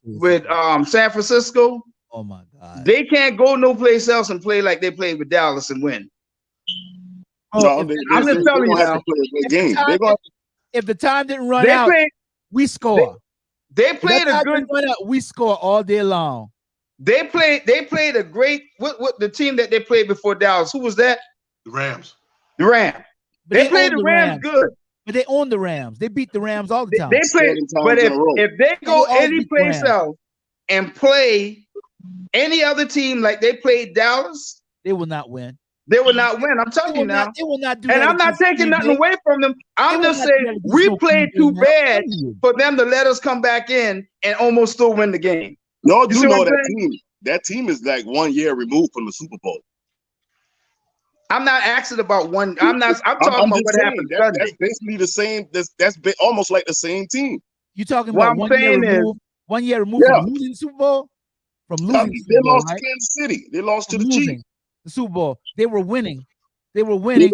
San Francisco, oh my God, they can't go no place else and play like they played with Dallas and win. I'm just telling you now. If the time didn't run out, we score. They played a good. We score all day long. They played a great. What the team that they played before Dallas? Who was that? The Rams. The Rams. They played the Rams good. But they own the Rams. They beat the Rams all the time. They played, but if they go any place else and play any other team like they played Dallas, they will not win. They will not win. I'm telling you now. They will not do and that. I'm not taking nothing away from them. I'm just saying we played too bad for them to let us come back in and almost still win the game. Y'all do know that team. That team is like 1 year removed from the Super Bowl. I'm not asking about one. I'm talking about what happened. That's basically the same. That's almost like the same team. You talking about 1 year removed? 1 year removed from losing the Super Bowl? From losing, they lost to Kansas City. They lost to the Chiefs. The Super Bowl. They were winning. They went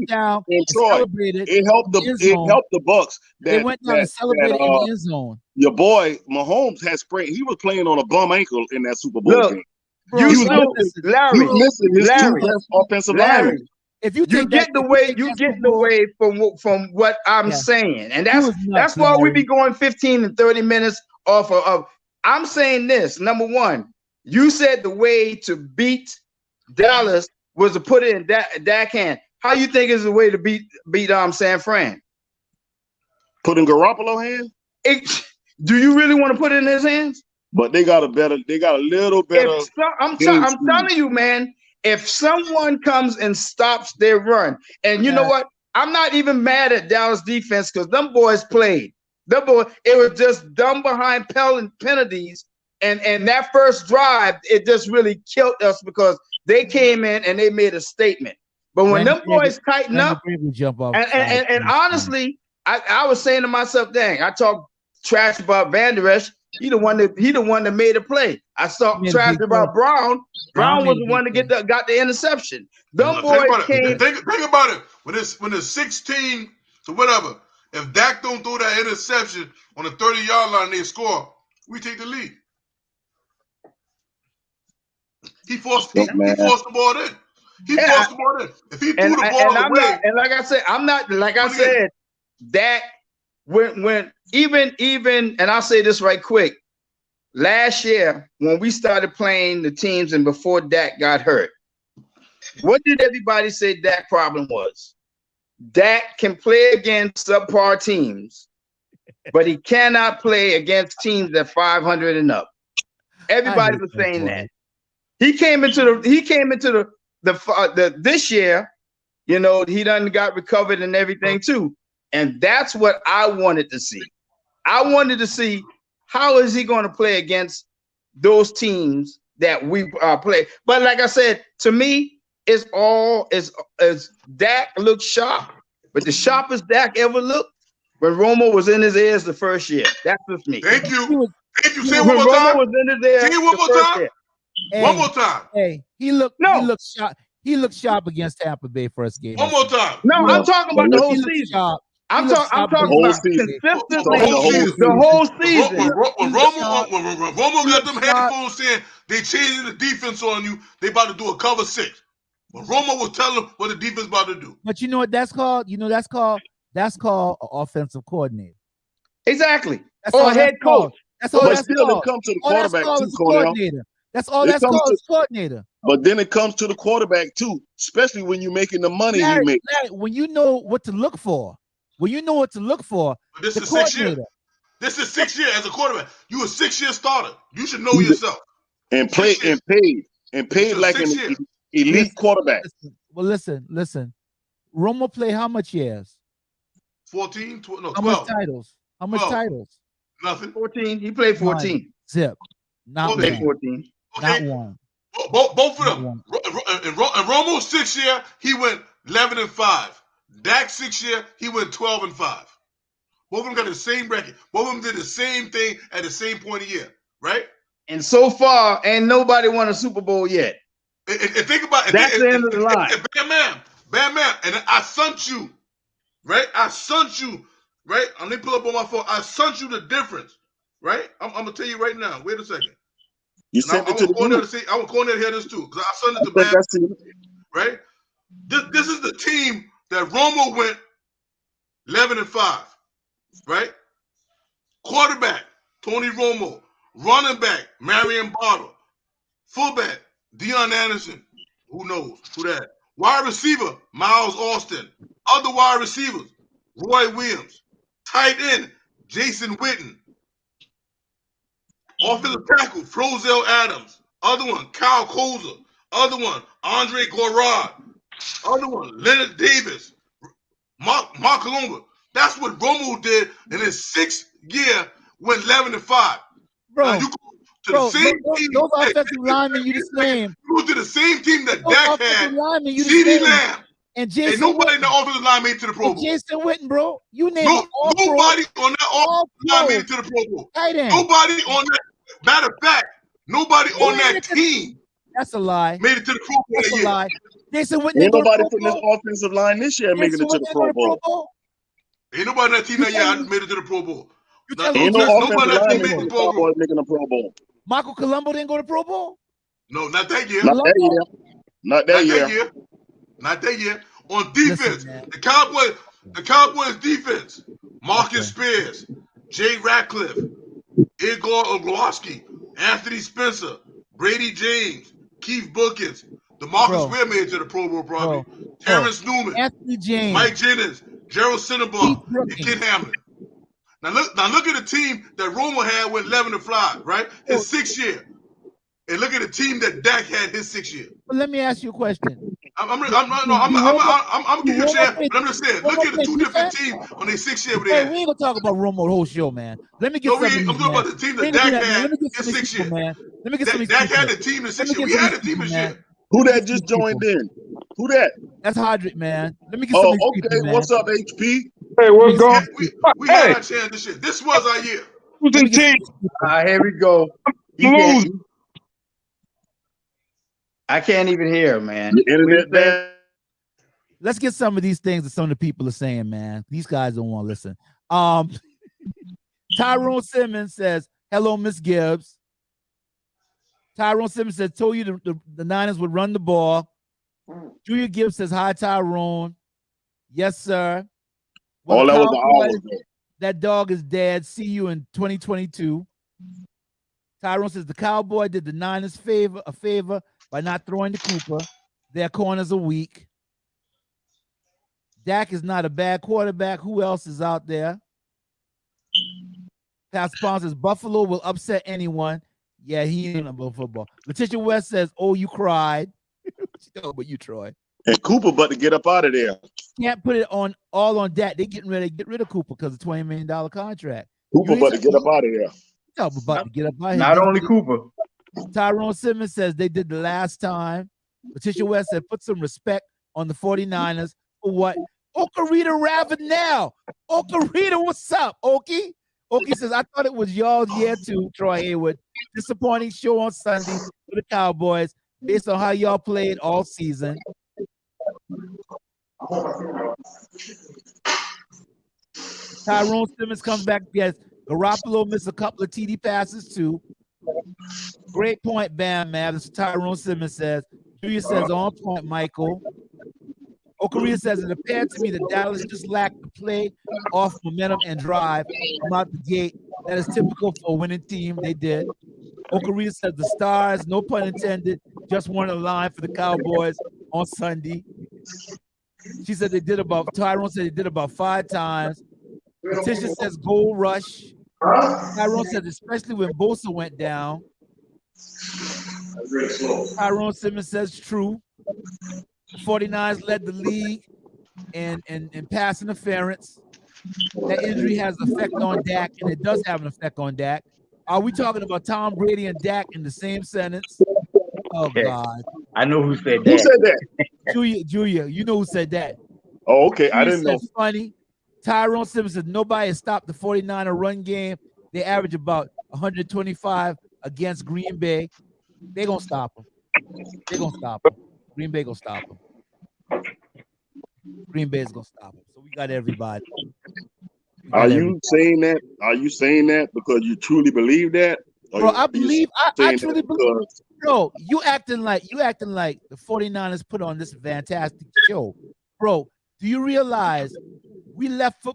down and celebrated. It helped the Bucks. They went down and celebrated in the end zone. Your boy Mahomes had sprained. He was playing on a bum ankle in that Super Bowl game. He was missing his two best offensive linemen. If you get away from what I'm saying, and that's why we be going 15 and 30 minutes off of. I'm saying this. Number one, you said the way to beat Dallas was to put it in Dak hand. How you think is the way to beat San Fran? Put in Garoppolo hand? Do you really want to put it in his hands? But they got a little better. I'm telling you, man, if someone comes and stops their run, and you know what? I'm not even mad at Dallas defense because them boys played. It was just dumb behind penalties. And that first drive, it just really killed us because they came in and they made a statement. But when them boys tighten up, and honestly, I was saying to myself, dang, I talk trash about Van Der Esch. He the one that made a play. I talked trash about Brown. Brown was the one that got the interception. Them boys came. Think about it. When it's 16 to whatever, if Dak don't throw that interception on the 30-yard line and they score, we take the lead. He forced the ball in. Forced the ball in. If he threw the ball away. And like I said, I'm not like I said, Dak when even and I'll say this right quick. Last year, when we started playing the teams and before Dak got hurt, what did everybody say Dak's problem was? Dak can play against subpar teams, but he cannot play against teams that 500 and up. Everybody was saying that. He came into the this year, you know, he done got recovered and everything too. And that's what I wanted to see. I wanted to see how is he going to play against those teams that we play. But like I said, to me, it's all as Dak looks sharp, but the sharpest Dak ever looked when Romo was in his ears the first year. That's just me. Thank you. Thank you. Say it when one more Romo time. was in his ears Say it one more time. Hey, one more time. Hey, he looked sharp. He looked sharp against Tampa Bay first game. One more time. No, I'm talking about the whole season. I'm talking about consistently the whole season. When Romo got them headphones saying they changing the defense on you, they about to do a cover 6. When Romo was telling them what the defense about to do. But you know what that's called? You know that's called an offensive coordinator. Exactly. Or head coach. That's all. But still, it comes to the quarterback too, coordinator. That's all that's called is coordinator. But then it comes to the quarterback too, especially when you're making the money he makes. When you know what to look for. When you know what to look for. But this is 6 years. This is 6 years as a quarterback. You a 6-year starter. You should know yourself. And paid like an elite quarterback. Well, listen. Romo played how much years? 14, 12, no, 12. How much titles? Nothing. 14. He played 14. None. Zip. Not one. 14. Okay. Not one. Both of them. And Romo's 6 year, he went 11-5. Dak's 6 year, he went 12-5. Both of them got the same record. Both of them did the same thing at the same point of year, right? And so far, ain't nobody won a Super Bowl yet. And think about it. That's the end of the line. Bam. And I sent you, right? Let me pull up on my phone. I sent you the difference, right? I'm gonna tell you right now. Wait a second. You sent it to the group. I want Cornell to hear this too, because I sent it to Bam. Right? This is the team that Romo went 11-5, right? Quarterback, Tony Romo. Running back, Marion Barber. Fullback, Deion Anderson. Who knows? Who that? Wide receiver, Miles Austin. Other wide receivers, Roy Williams. Tight end, Jason Witten. Offensive tackle, Frozell Adams. Other one, Kyle Kozer. Other one, Andre Gorard. Other one, Leonard Davis. Mark Colombo. That's what Romo did in his 6th year, went 11-5. Bro, now you go to the same team. Those offensive linemen you just named. You go to the same team that Dak had. CeeDee Lamb. And Jason Ain't nobody in the offensive line made it to the Pro Bowl. Jason Witten, bro. You named nobody on that offensive line made it to the Pro Bowl. Nobody on that. Matter of fact, nobody on that team. That's a lie. Made it to the Pro Bowl. That's a lie. Jason Witten. Ain't nobody from this offensive line this year making it to the Pro Bowl. Ain't nobody on that team that made it to the Pro Bowl. Ain't no offensive line making the Pro Bowl. Michael Colombo didn't go to Pro Bowl? No, not that year. Not that year. Not that year. On defense, the Cowboys defense, Marcus Spears, Jay Ratcliffe, Igor Ogloski, Anthony Spencer, Brady James, Keith Bookins, DeMarcus Ware made it to the Pro Bowl probably, Terrence Newman, Anthony James, Mike Jennings, Gerald Cinnabon, and Ken Hamlin. Now look at the team that Romo had went 11-5, right? His 6th year. And look at the team that Dak had his 6th year. But let me ask you a question. I'm giving you a chance, but I'm just saying, look at the 2 different teams on their 6th year. Hey, we ain't gonna talk about Romo the whole show, man. Let me get I'm talking about the team that Dak had his 6th year. Man. Let me get some. Dak had the team in 6th year. We had the team this year. Who that just joined in? Who that? That's Hodrick, man. Let me get some. Okay. What's up, HP? Hey, what's going? We had our chance this year. This was our year. Who's in team? Here we go. I can't even hear, man. Let's get some of these things that some of the people are saying, man. These guys don't want to listen. Tyrone Simmons says, hello, Miss Gibbs. Tyrone Simmons says, told you the Niners would run the ball. Julia Gibbs says, hi, Tyrone. Yes, sir. Well, that was the hours. That dog is dead. See you in 2022. Tyrone says, the Cowboy did the Niners a favor by not throwing to Cooper. Their corners are weak. Dak is not a bad quarterback. Who else is out there? Pat Sponsor says, Buffalo will upset anyone. Yeah, he ain't about football. Letitia West says, "Oh, you cried." But you, Troy. And Cooper about to get up out of there. Can't put it on all on that. They getting ready to get rid of Cooper because of $20 million contract. Cooper about to get up out of there. About to get up out of here. Not only Cooper. Tyrone Simmons says they did the last time. Letitia West said, put some respect on the 49ers for what? Okarita Ravenel. Okarita, what's up, Okie? Okie says, I thought it was y'all's year too, Troy Hayward. Disappointing show on Sunday for the Cowboys based on how y'all played all season. Tyrone Simmons comes back. Yes, Garoppolo missed a couple of TD passes too. Great point, Bam, man. This is Tyrone Simmons says. Julia says, on point, Michael. Okarita says, it appeared to me that Dallas just lacked the play off momentum and drive from out the gate. That is typical for a winning team. They did. Okarita says, the Stars, no pun intended, just won a line for the Cowboys on Sunday. She said they did about, Tyrone said they did about 5 times. Letitia says, gold rush. Tyrone says, especially when Bosa went down. Tyrone Simmons says, true. The 49ers led the league in pass interference. That injury has an effect on Dak, and it does have an effect on Dak. Are we talking about Tom Brady and Dak in the same sentence? Oh, okay. God. I know who said that. Who said that? Julia, you know who said that. Oh, okay. I didn't know. Funny. Tyrone Simmons said nobody has stopped the 49er run game. They average about 125 against Green Bay. They're going to stop them. They're going to stop them. Green Bay going to stop them. Green Bay is going to stop them. So we got everybody. Are you saying that? Are you saying that because you truly believe that? Bro, I truly believe. Bro, you acting like the 49ers put on this fantastic show. Bro, do you realize we left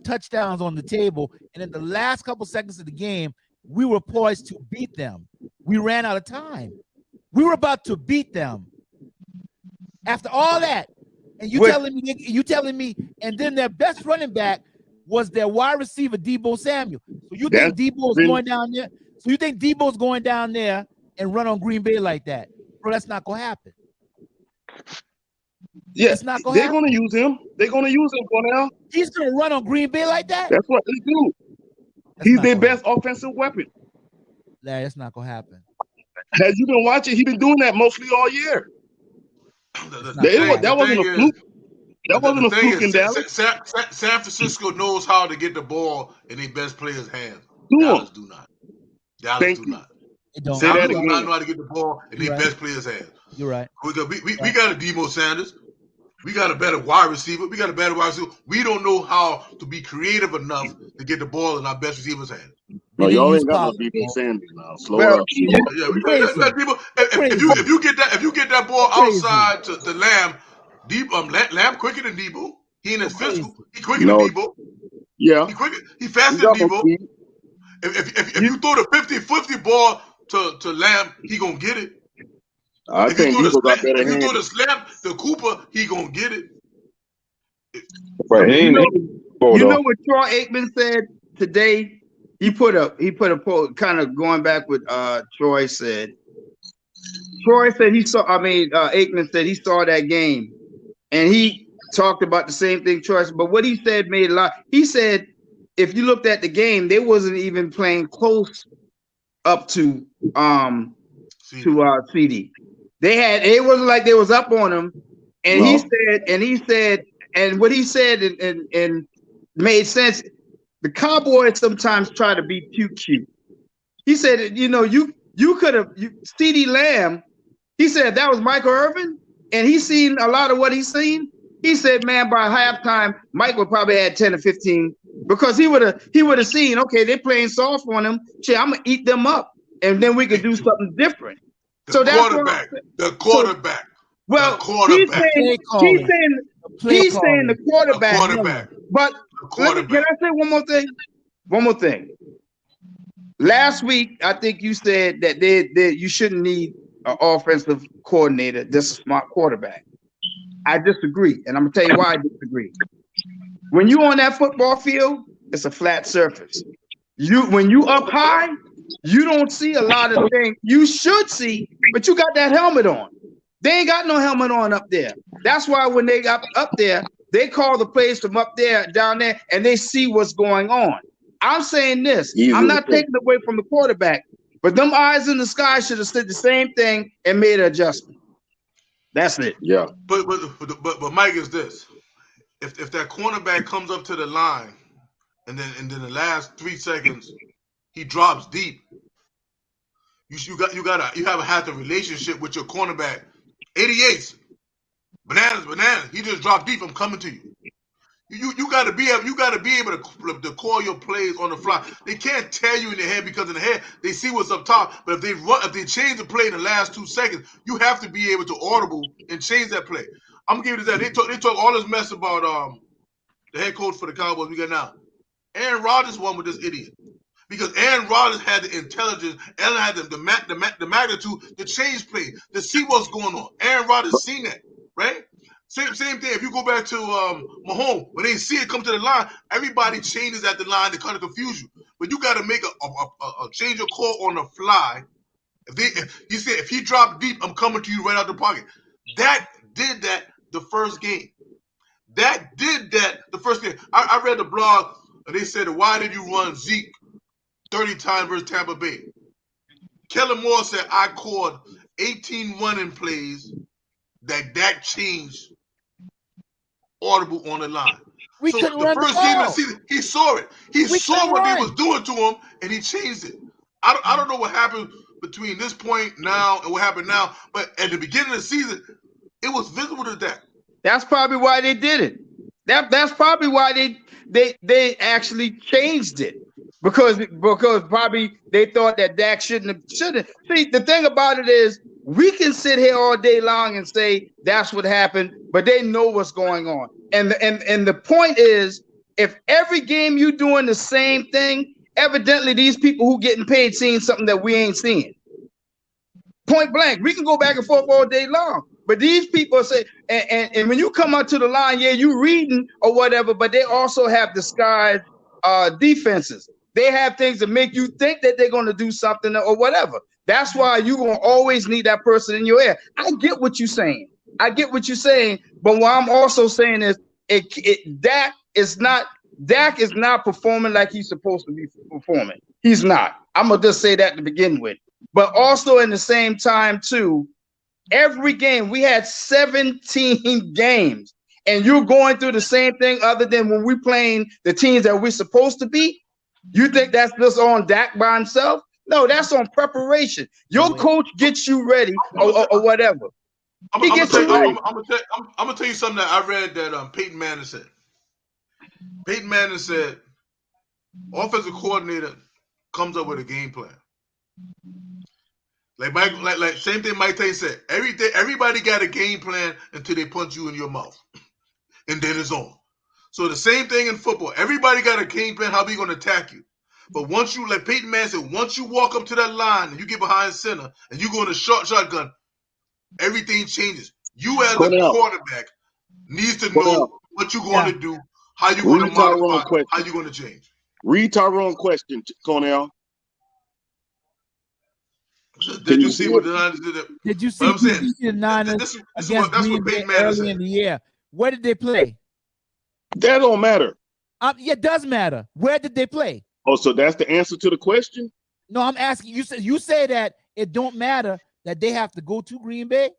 touchdowns on the table, and in the last couple seconds of the game, we were poised to beat them. We ran out of time. We were about to beat them. After all that, and you telling me, and then their best running back was their wide receiver, Debo Samuel. So you think Debo's going down there? So you think Debo's going down there and run on Green Bay like that? Bro, that's not gonna happen. Yeah, they're gonna use him. They're gonna use him, Cornell. He's gonna run on Green Bay like that? That's what they do. He's their best offensive weapon. Larry, that's not gonna happen. Has you been watching? He's been doing that mostly all year. That wasn't a fluke. That wasn't a fluke in Dallas. San Francisco knows how to get the ball in their best players' hands. Dallas do not. Dallas do not. Say that again. Do not know how to get the ball in their best players' hands. You're right. We got a Debo Sanders. We got a better wide receiver. We don't know how to be creative enough to get the ball in our best receivers' hands. No, y'all ain't got no Debo Sanders now. Slow up. Yeah, we got Debo. If you get that ball outside to Lamb, Lamb quicker than Debo. He in his physical. He quicker than Debo. Yeah. He faster than Debo. If you throw the 50-50 ball to Lamb, he gonna get it. I think Debo got better hands. If you throw the slap to Cooper, he gonna get it. Right. You know what Troy Aikman said today? He put a poll kind of going back with Troy said. Troy said Aikman said he saw that game and he talked about the same thing Troy said, but what he said made a lot. He said if you looked at the game, they wasn't even playing close up to CD. It wasn't like they was up on him. And he said, and what he said and made sense. The Cowboys sometimes try to be cute. He said, you could have CeeDee Lamb. He said that was Michael Irvin, and he's seen a lot of what he's seen. He said, man, by halftime, Michael probably had 10 or 15 because he would have seen, okay, they're playing soft on him. Shit, I'm gonna eat them up, and then we could do something different. The quarterback. He's saying the quarterback. But can I say one more thing? One more thing. Last week, I think you said that you shouldn't need an offensive coordinator. That's a smart quarterback. I disagree, and I'm gonna tell you why I disagree. When you on that football field, it's a flat surface. When you up high, you don't see a lot of things you should see, but you got that helmet on. They ain't got no helmet on up there. That's why when they got up there, they call the plays from up there, down there, and they see what's going on. I'm saying this. I'm not taking it away from the quarterback, but them eyes in the sky should have said the same thing and made an adjustment. That's it. Yeah. But Mike is this. If that cornerback comes up to the line and then the last 3 seconds he drops deep, you haven't had the relationship with your cornerback. 88s, bananas. He just dropped deep. I'm coming to you. You got to be able to call your plays on the fly. They can't tell you in the head because in the head they see what's up top. But if they change the play in the last 2 seconds, you have to be able to audible and change that play. I'm gonna give you that. They talk all this mess about the head coach for the Cowboys we got now. Aaron Rodgers won with this idiot because Aaron Rodgers had the intelligence, Aaron had the magnitude to change play, to see what's going on. Aaron Rodgers seen that, right? Same thing. If you go back to Mahomes, when they see it come to the line, everybody changes at the line to kind of confuse you. But you got to make a change of call on the fly. If he dropped deep, I'm coming to you right out the pocket. That did that the first game. I read the blog and they said, why did you run Zeke 30 times versus Tampa Bay? Kellen Moore said, I called 18 running plays that changed audible on the line. So the first game of the season, he saw it. He saw what they was doing to him, and he changed it. I don't know what happened between this point now and what happened now, but at the beginning of the season, it was visible to Dak. That's probably why they did it. That's probably why they actually changed it. Because probably they thought that Dak shouldn't. See, the thing about it is we can sit here all day long and say that's what happened, but they know what's going on. And the point is, if every game you doing the same thing, evidently these people who getting paid seeing something that we ain't seeing. Point blank, we can go back and forth all day long. But these people say, and when you come out to the line, yeah, you reading or whatever, but they also have disguised defenses. They have things that make you think that they're going to do something or whatever. That's why you're going to always need that person in your ear. I get what you're saying. But what I'm also saying is Dak is not performing like he's supposed to be performing. He's not. I'm going to just say that to begin with. But also in the same time, too, every game, we had 17 games, and you're going through the same thing other than when we're playing the teams that we're supposed to be. You think that's just on Dak by himself? No, that's on preparation. Your coach gets you ready or whatever. I'm gonna tell you something that I read that Peyton Manning said. Peyton Manning said, offensive coordinator comes up with a game plan. Like same thing Mike Tyson said. Everybody got a game plan until they punch you in your mouth, and then it's on. So the same thing in football. Everybody got a game plan how we going to attack you. But once you, like Peyton Manning said, once you walk up to that line and you get behind center and you go in a shotgun, everything changes. You as a quarterback needs to know what you're going to do, how you're going to modify, how you're going to change. Read Tyrone's question, Cornell. Did you see what the Niners did? Did you see the Niners against Green Bay early in the year? Where did they play? That don't matter. Yeah, it does matter. Where did they play? Oh, so that's the answer to the question? No, I'm asking you. You say that it don't matter that they have to go to Green Bay.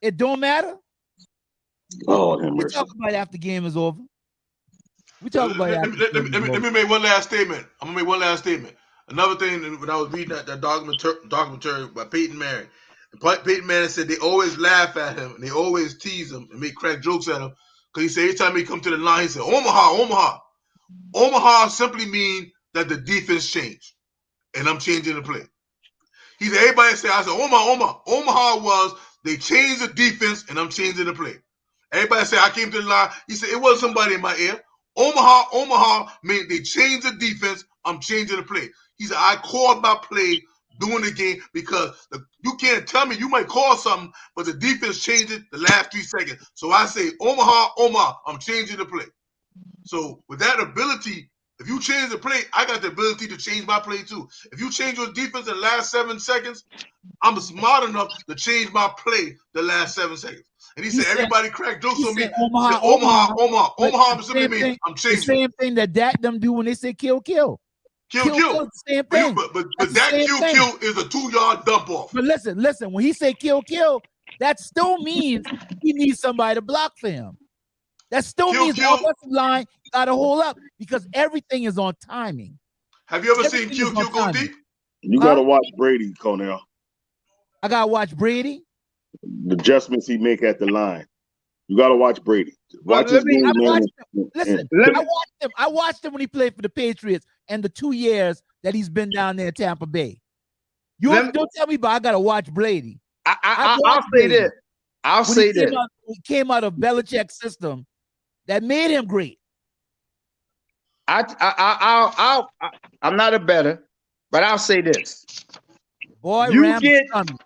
It don't matter. Oh, we talk about it after the game is over. We talk about it. Let me make one last statement. I'm gonna make one last statement. Another thing, when I was reading that documentary by Peyton Manning, Peyton Manning said they always laugh at him and they always tease him and make crack jokes at him because he said every time he come to the line, he said, Omaha. Omaha simply means that the defense changed and I'm changing the play. He said, everybody said, I said, Omaha. Omaha was they changed the defense and I'm changing the play. Everybody said, I came to the line. He said, it wasn't somebody in my ear. Omaha meant they changed the defense. I'm changing the play. He said, I called my play during the game because you can't tell me you might call something, but the defense changed it the last 3 seconds. So I say, Omaha, I'm changing the play. So with that ability If you change the play, I got the ability to change my play too. If you change your defense in the last 7 seconds, I'm smart enough to change my play the last 7 seconds. And he said everybody crack jokes on me. Omaha, simply means I'm changing. The same thing that Dak them do when they say kill. Kill. The same thing. But that kill is a 2-yard dump off. But listen, when he say kill, that still means he needs somebody to block for him. That still means the offensive line got to hold up because everything is on timing. Have you ever seen kill go deep? You got to watch Brady, Cornell. I got to watch Brady. The adjustments he make at the line. You got to watch Brady. Watch his game, I watched him when he played for the Patriots and the 2 years that he's been down there in Tampa Bay. Don't tell me, but I got to watch Brady. I'll say this. He came out of Belichick's system that made him great. I'm not a better, but I'll say this. Boy, Rams is coming.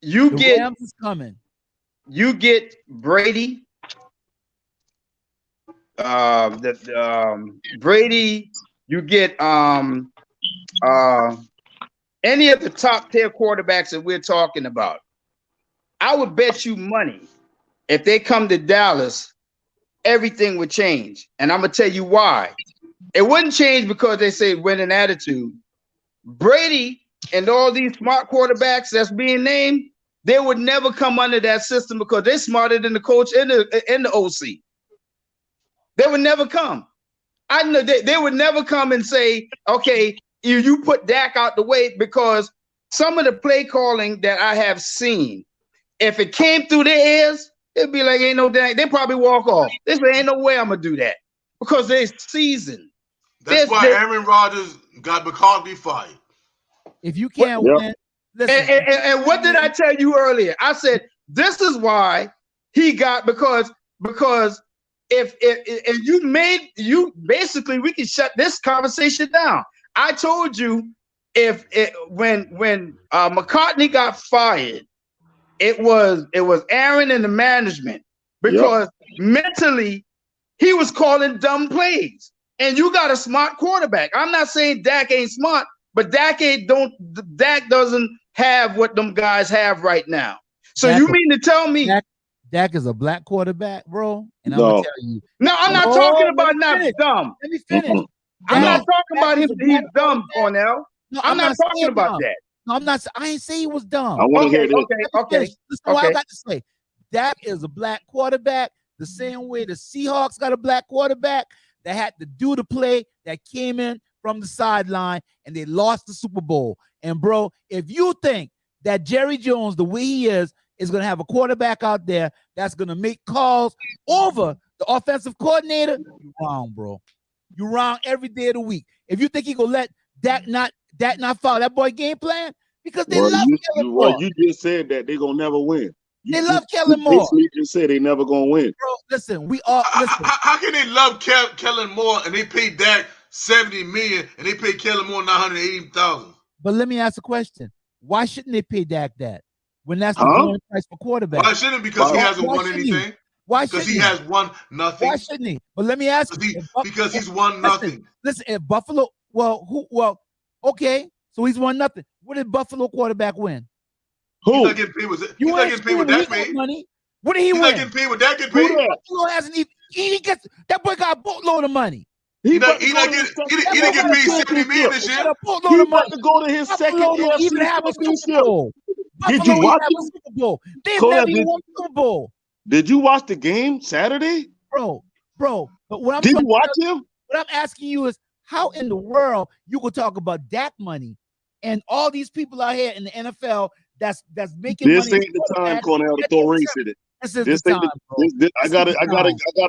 Rams is coming. You get Brady. Brady. You get any of the top tier quarterbacks that we're talking about. I would bet you money if they come to Dallas, everything would change. And I'm gonna tell you why. It wouldn't change because they say winning attitude. Brady and all these smart quarterbacks that's being named, they would never come under that system because they're smarter than the coach and the OC. They would never come. I know they would never come and say, okay, you put Dak out the way, because some of the play calling that I have seen, if it came through their ears, it'd be like, ain't no Dak. They probably walk off. They say, ain't no way I'm gonna do that because they're seasoned. That's why Aaron Rodgers got McCarthy fired. If you can't win, listen. And what did I tell you earlier? I said this is why he got because if you basically we can shut this conversation down. I told you when McCartney got fired, it was Aaron and the management because mentally he was calling dumb plays. And you got a smart quarterback. I'm not saying Dak ain't smart, but Dak doesn't have what them guys have right now. So you mean to tell me Dak is a black quarterback, bro? And I'm gonna tell you. No, I'm not talking about not dumb. Let me finish. I'm not talking about him. He's dumb, Cornell. No, I'm not talking about that. No, I'm not. I ain't say he was dumb. I want to hear this. Okay. Listen to what I got to say. Dak is a black quarterback, the same way the Seahawks got a black quarterback that had to do the play that came in from the sideline and they lost the Super Bowl. And bro, if you think that Jerry Jones, the way he is going to have a quarterback out there that's going to make calls over the offensive coordinator, you're wrong, bro. You're wrong every day of the week. If you think he going to let Dak not follow that boy game plan, because they love Kellen Moore. You just said that they're going to never win. They love Kellen Moore. Basically just said they never going to win. Bro, listen, we all listen. How can they love Kellen Moore and they pay Dak $70 million and they pay Kellen Moore $980,000? But let me ask a question. Why shouldn't they pay Dak that when that's the going price for quarterback? Why shouldn't? Because he hasn't won anything. Why shouldn't he? Because he has won nothing. Why shouldn't he? But let me ask you. Because he's won nothing. Listen, if Buffalo, okay, so he's won nothing. What did Buffalo quarterback win? Who? He's not getting paid with Dak paid. Money. What did he win? He's not getting paid with Dak getting paid. Buffalo hasn't even. He gets that boy got a boatload of money. He didn't get paid $70 million this year. He about to go to his second even have a Super Bowl. Did you watch a Super Bowl? They've never even won a Super Bowl. Did you watch the game Saturday? Bro. But what I'm Did you watch him? What I'm asking you is, how in the world you could talk about Dak money and all these people out here in the NFL that's making this money? This ain't the time, Cornell, to throw race in it. This is the time, I gotta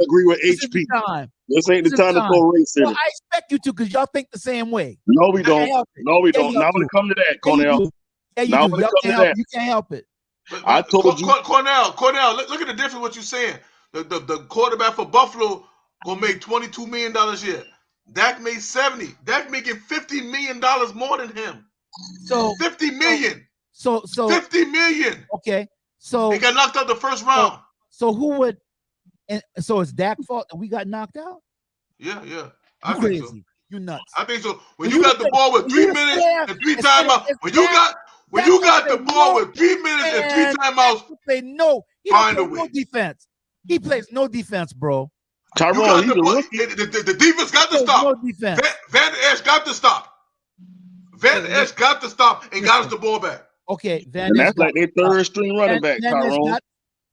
agree with HP. This ain't the time to throw race in it. I expect you to, because y'all think the same way. No, we don't. No, we don't. Now when it come to that, Cornell. Yeah, you do. You can't help it. I told you, Cornell. Look at the difference. What you're saying. The quarterback for Buffalo gonna make $22 million a year. Dak made 70. Dak making $50 million more than him. So $50 million. So $50 million. Okay. So he got knocked out the first round. So who would? And so it's Dak's fault that we got knocked out. Yeah. You crazy. You nuts. I think so. When you got the ball with 3 minutes and 3 timeouts, when you got the ball with 3 minutes and 3 timeouts, he don't play no defense. He plays no defense, bro. Tyrone, the defense got to stop. No defense. Van Der Esch got to stop. Van Der Esch got to stop and got us the ball back. Okay, Van Der Esch, that's like their third string running back, Tyrone.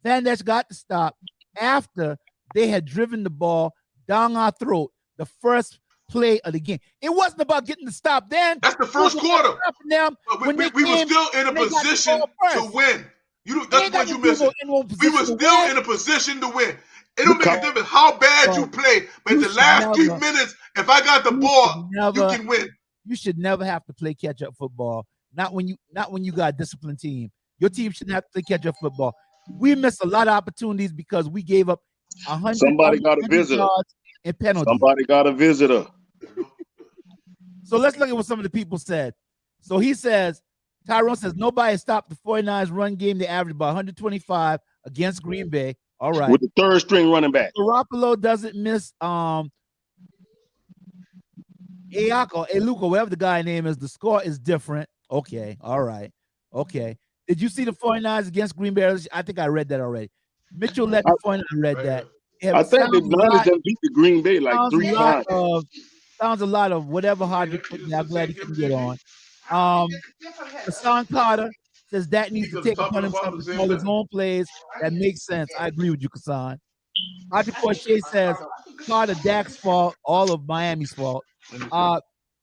Van Der Esch got to stop after they had driven the ball down our throat the first play of the game. It wasn't about getting the stop then. That's the first quarter. We were still in a position to win. That's what you missing. We were still in a position to win. It don't make a difference how bad you play, but in the last 3 minutes, if I got the ball, you can win. You should never have to play catch-up football. Not when you got a disciplined team. Your team shouldn't have to play catch-up football. We missed a lot of opportunities because we gave up 100. Somebody got a visitor. And penalties. Somebody got a visitor. So let's look at what some of the people said. So he says, Tyrone says, nobody stopped the 49ers run game. They averaged about 125 against Green Bay. All right. With the third string running back. Garoppolo doesn't miss Eluka, whatever the guy name is. The score is different. Okay. All right. Okay. Did you see the 49ers against Green Bay? I think I read that already. Mitchell let the 49ers read that. I think the Niners beat the Green Bay like 3 times. Sounds a lot of whatever hard you put me. I'm glad he can get on. Hassan Carter says that needs to take upon himself to call his own plays. That makes sense. I agree with you, Hassan. Audrey Porcher says Carter, Dak's fault, all of Miami's fault.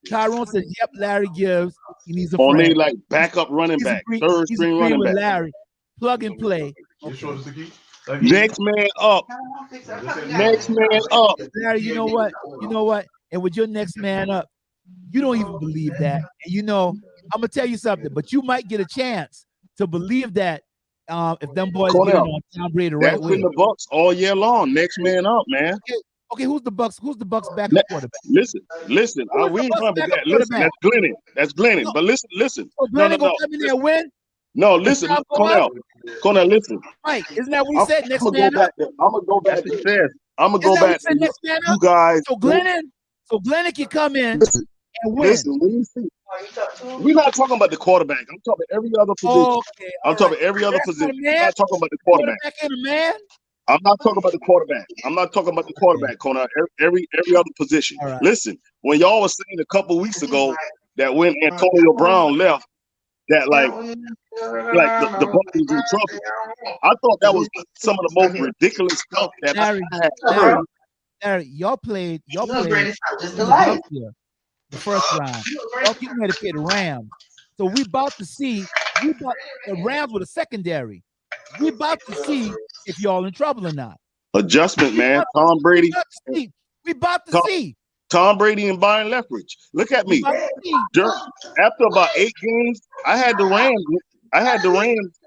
Tyrone says, yep, Larry Gibbs. He needs a only like backup running back, third string running back. Larry, plug and play. Okay. Next man up. Next man up. Larry, you know what? And with your next man up, you don't even believe that. And I'm gonna tell you something, but you might get a chance to believe that if them boys get on Tom Brady the right way. That's been the Bucks all year long. Next man up, man. Okay, who's the Bucks? Who's the Bucks backup quarterback? Listen. We ain't talking about that. Listen, that's Glennon. No. But listen. So Glennon gonna come in there and win? No, listen, Cornell, listen. Mike, isn't that what we said? Next man up. I'm gonna go back to this. I'm gonna go back to next man you up? guys. So Glennon can come in and win. Listen, let me see. We're not talking about the quarterback. I'm talking about every other position. Okay, I'm talking about every other position. I'm not talking about the quarterback. I'm not talking about the quarterback. Corner. Every other position. Right. Listen, when y'all was saying a couple weeks ago that when Antonio Brown left, that like the Bucs was in trouble. I thought that was some of the most ridiculous stuff that I had heard. Larry, y'all played the first round. Y'all getting ready to play the Rams. So we about to see the Rams with a secondary. We about to see if y'all in trouble or not. Adjustment, man. Tom Brady. We about to see. Tom Brady and Byron Leftwich. Look at me. After about 8 games, I had the Rams.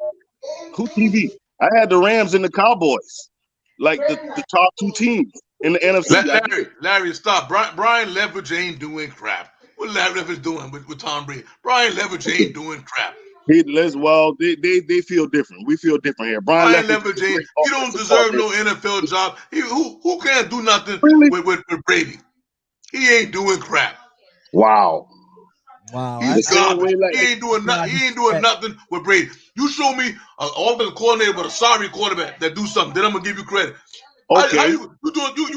Who TV? I had the Rams and the Cowboys, like the top 2 teams in the NFC. Larry, stop. Brian Leftwich ain't doing crap. What Larry Leftwich doing with Tom Brady? Brian Leftwich ain't doing crap. They feel different. We feel different here. Brian Leftwich, he don't deserve no NFL job. Who can't do nothing with Brady? He ain't doing crap. Wow. He's gone. He ain't doing nothing with Brady. You show me an offensive coordinator with a sorry quarterback that do something, then I'm gonna give you credit. Okay. You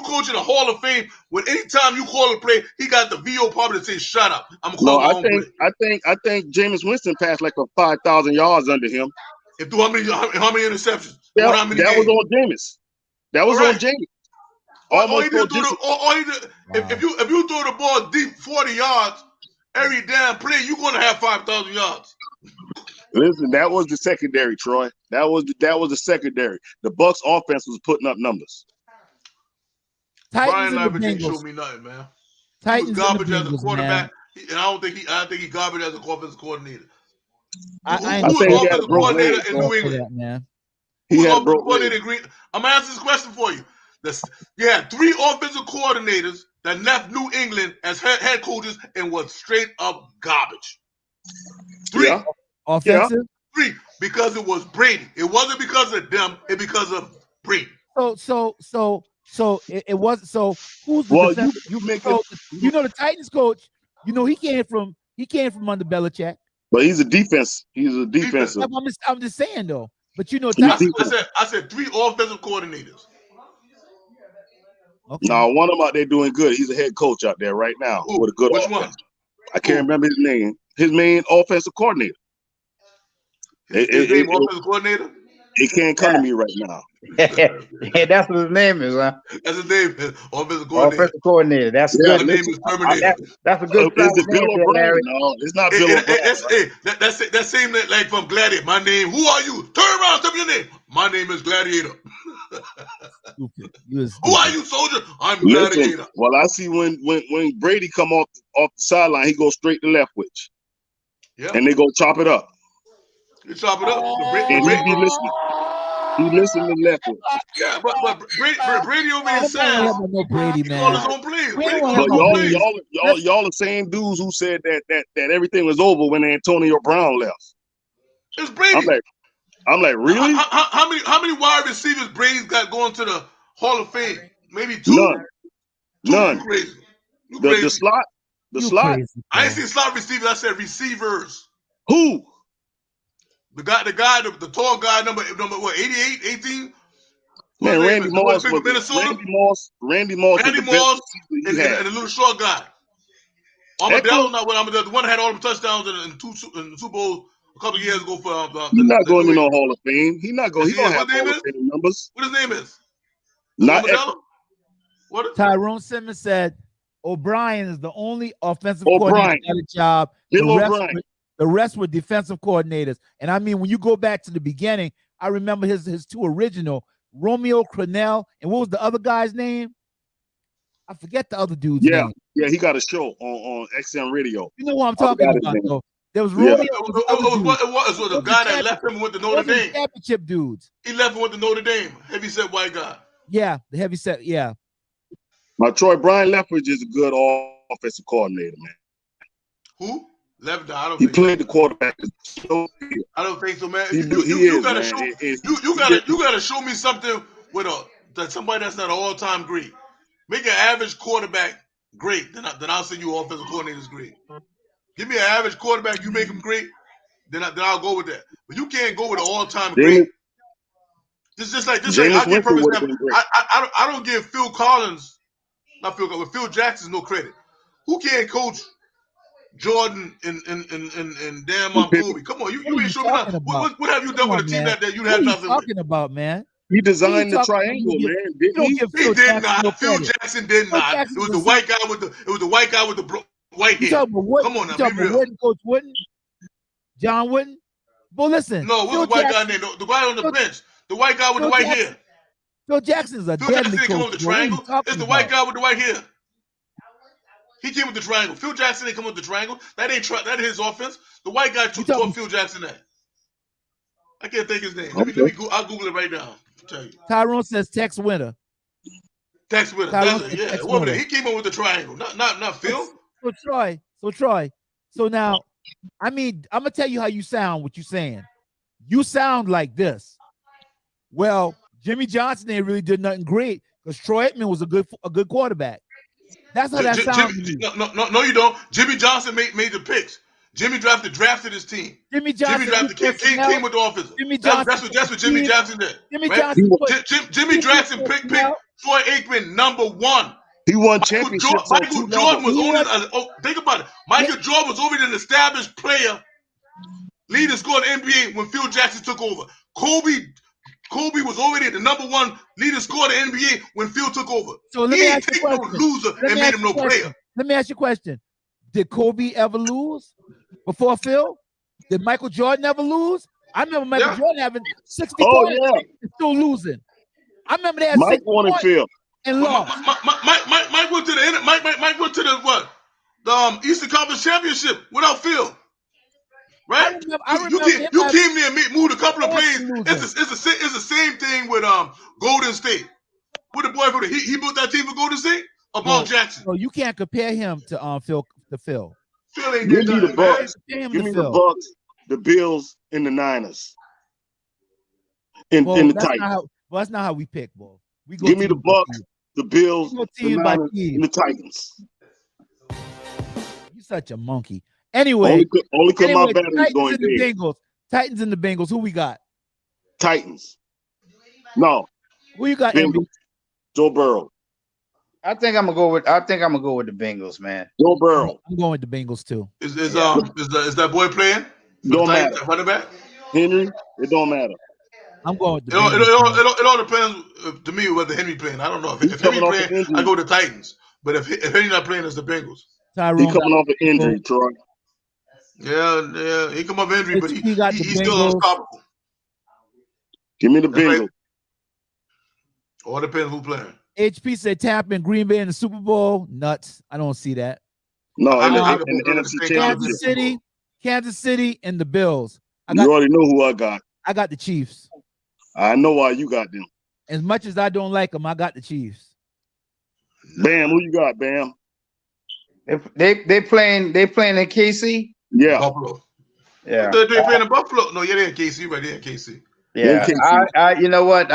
coaching the Hall of Fame when anytime you call a play, he got the VO probably to say, shut up. I'm calling I think Jameis Winston passed like 5,000 yards under him. How many interceptions? That was on Jameis. That was on Jameis. If you throw the ball deep 40 yards every damn play, you're gonna have 5,000 yards. Listen, that was the secondary, Troy. That was the secondary. The Bucs offense was putting up numbers. Brian Leftwich ain't show me nothing, man. He was garbage as a quarterback, and I don't think he garbage as a offensive coordinator. I think he had a coordinator in New England, man. He had a coordinator in Green. I'm gonna answer this question for you. You had 3 offensive coordinators that left New England as head coaches and was straight up garbage. 3. Yeah. Offensive? 3, because it was Brady. It wasn't because of them, it's because of Brady. So So it wasn't. So who's the Well, defense? you make So, it. you know the Titans coach. You know he came from under Belichick. But he's a defense. He's a defensive. I'm just saying though. But you know, I said 3 offensive coordinators. Okay. Now one of them out there doing good. He's a head coach out there right now with a good Which offense. one? I can't remember his name. His main offensive coordinator. His name offensive coordinator? It can't come to me right now. Yeah, that's what his name is, huh? That's his name, offensive coordinator. Offensive coordinator. That's good. His name is Terminator. That's a good. Is it Bill O'Brien? No, it's not Bill O'Brien. That same like from Gladiator. My name. Who are you? Turn around. Tell me your name. My name is Gladiator. Who are you, soldier? I'm Gladiator. Well, I see when Brady come off the sideline, he goes straight to Leftwich. Yeah. And they go chop it up. You chop it up. And he be listening. He listen to Leftwich. Yeah, but Brady over there says no Brady, man. He called his own plays. But y'all the same dudes who said that everything was over when Antonio Brown left. It's Brady. I'm like, really? How many wide receivers Brady's got going to the Hall of Fame? Maybe 2. None. You crazy. The slot. Crazy, I ain't seen slot receivers. I said receivers. Who? The tall guy, number what, 88, 18? Man, Randy Moss was Minnesota. Randy Moss and the little short guy. The one that had all the touchdowns in the Super Bowl a couple of years ago for he's not going to no Hall of Fame. He's not going. He don't have Hall of Fame numbers. What his name is? Not what? Tyrone Simmons said O'Brien is the only offensive coordinator that got a job. The rest were defensive coordinators. And I mean, when you go back to the beginning, I remember his 2 original, Romeo Crennel, and what was the other guy's name? I forget the other dude's name. Yeah, he got a show on XM Radio. You know what I'm talking about, though. There was Romeo. It was the guy that left him with the Notre Dame. Championship dudes. He left him with the Notre Dame. Heavyset white guy. Yeah, the heavyset. Yeah. My Troy Brian Leftwich is a good offensive coordinator, man. Who? He played the quarterback. I don't think so, man. You gotta show me something with somebody that's not an all-time great. Make an average quarterback great, then I'll say you offensive coordinator's great. Give me an average quarterback, you make him great, then I'll go with that. But you can't go with an all-time great. Just like I give perfect example. I don't give Phil Jackson no credit. Who can't coach Jordan and damn Kobe? Come on, you ain't showing me nothing. What have you done with a team that you had nothing? What are you talking about, man? He designed the triangle, man. He did not. Phil Jackson did not. It was the white guy with the white hair. Come on now, be real. Coach Wooden, John Wooden. Well, listen. No, what's the white guy name? The guy on the bench. The white guy with the white hair. Phil Jackson's a deadly coach. Phil Jackson didn't come with the triangle. It's the white guy with the white hair. He came with the triangle. Phil Jackson didn't come with the triangle. That ain't his offense. The white guy taught Phil Jackson that. I can't think his name. I'll Google it right now. I'll tell you. Tyrone says Tex Winter. Tex Winter. Yeah. He came up with the triangle. Not Phil. So Troy. So now, I mean, I'm gonna tell you how you sound. What you saying? You sound like this. Well, Jimmy Johnson ain't really did nothing great because Troy Aikman was a good quarterback. That's how that sounds. No, you don't. Jimmy Johnson made the picks. Jimmy drafted his team. Jimmy drafted came with the offense. That's what Jimmy Johnson did. Jimmy Johnson picked Troy Aikman #1. He won championships. Michael Jordan was only think about it. Michael Jordan was already an established player, leading scorer in the NBA when Phil Jackson took over. Kobe was already the #1 leading scorer in the NBA when Phil took over. So let me ask you a no question. loser and made him no player. Let me ask you a question. Did Kobe ever lose before Phil? Did Michael Jordan ever lose? I remember Michael Jordan having 60 points and still losing. I remember they had Mike won and Phil. And lost. Mike went to the the Eastern Conference Championship without Phil. Right? You came there and moved a couple of plays. It's the same thing with Golden State. What the boy for he built that team for Golden State? About Jackson. So you can't compare him to Phil. Phil ain't Give me the Bucks. Give me the Bucks, the Bills, and the Niners. In the Titans. That's not how we pick, boy. Give me the Bucks, the Bills, Go the team by Niners, team. and the Titans. You such a monkey. Anyway, only cause my battery's Titans going and the dead. Bengals. Titans and the Bengals. Who we got? Titans. No. Who you got, Bengals. MB? Joe Burrow. I think I'm gonna go with the Bengals, man. Joe Burrow. I'm going with the Bengals too. Is that boy playing? Don't matter. Running back? Henry, it don't matter. I'm going with the Bengals. It all depends to me whether Henry playing. I don't know. If Henry playing, I go to the Titans. But if Henry not playing, it's the Bengals. He coming off an injury, Troy. Yeah. He come off injury, but he's still unstoppable. Give me the Bengals. Right. All depends who playing. HP said Tampa and Green Bay in the Super Bowl. Nuts. I don't see that. No, in the NFC Championship. Kansas City and the Bills. You already know who I got. I got the Chiefs. I know why you got them. As much as I don't like them, I got the Chiefs. Bam, who you got, Bam? They playing in KC? Yeah. Buffalo. Yeah. They playing in Buffalo. No, they're in KC, right? They're in KC. Yeah. I you know what?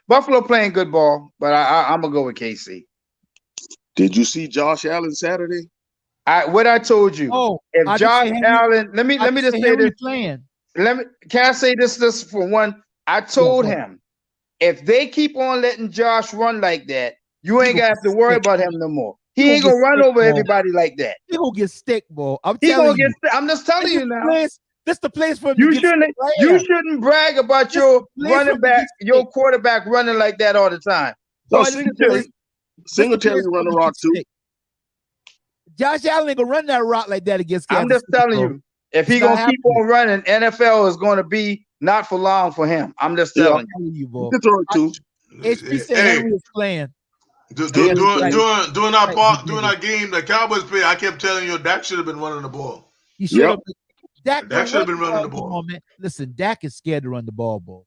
Buffalo playing good ball, but I'm gonna go with KC. Did you see Josh Allen Saturday? What I told you. If Josh Allen, let me just say this. Can I say this for one? I told him if they keep on letting Josh run like that, you ain't gonna have to worry about him no more. He ain't gonna run over everybody like that. He gonna get stick ball. I'm just telling you now. This the place for him. You shouldn't brag about your running back, your quarterback running like that all the time. So Singletary run the rock too. Josh Allen ain't gonna run that route like that against Kansas. I'm just telling you, if he gonna keep on running, NFL is gonna be not for long for him. I'm just telling you, boy. HP said Henry was playing. During our game, the Cowboys play, I kept telling you Dak should have been running the ball. He should have. Dak should have been running the ball. Man. Listen, Dak is scared to run the ball.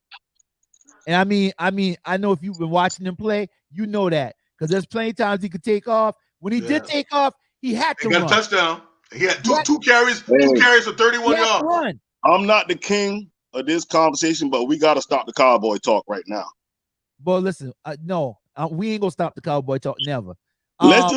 And I know if you've been watching him play, you know that because there's plenty of times he could take off. When he did take off, he had to run. Got a touchdown. He had two carries for 31 yards. I'm not the king of this conversation, but we got to stop the cowboy talk right now. But listen, no, we ain't gonna stop the cowboy talk. Never. Let's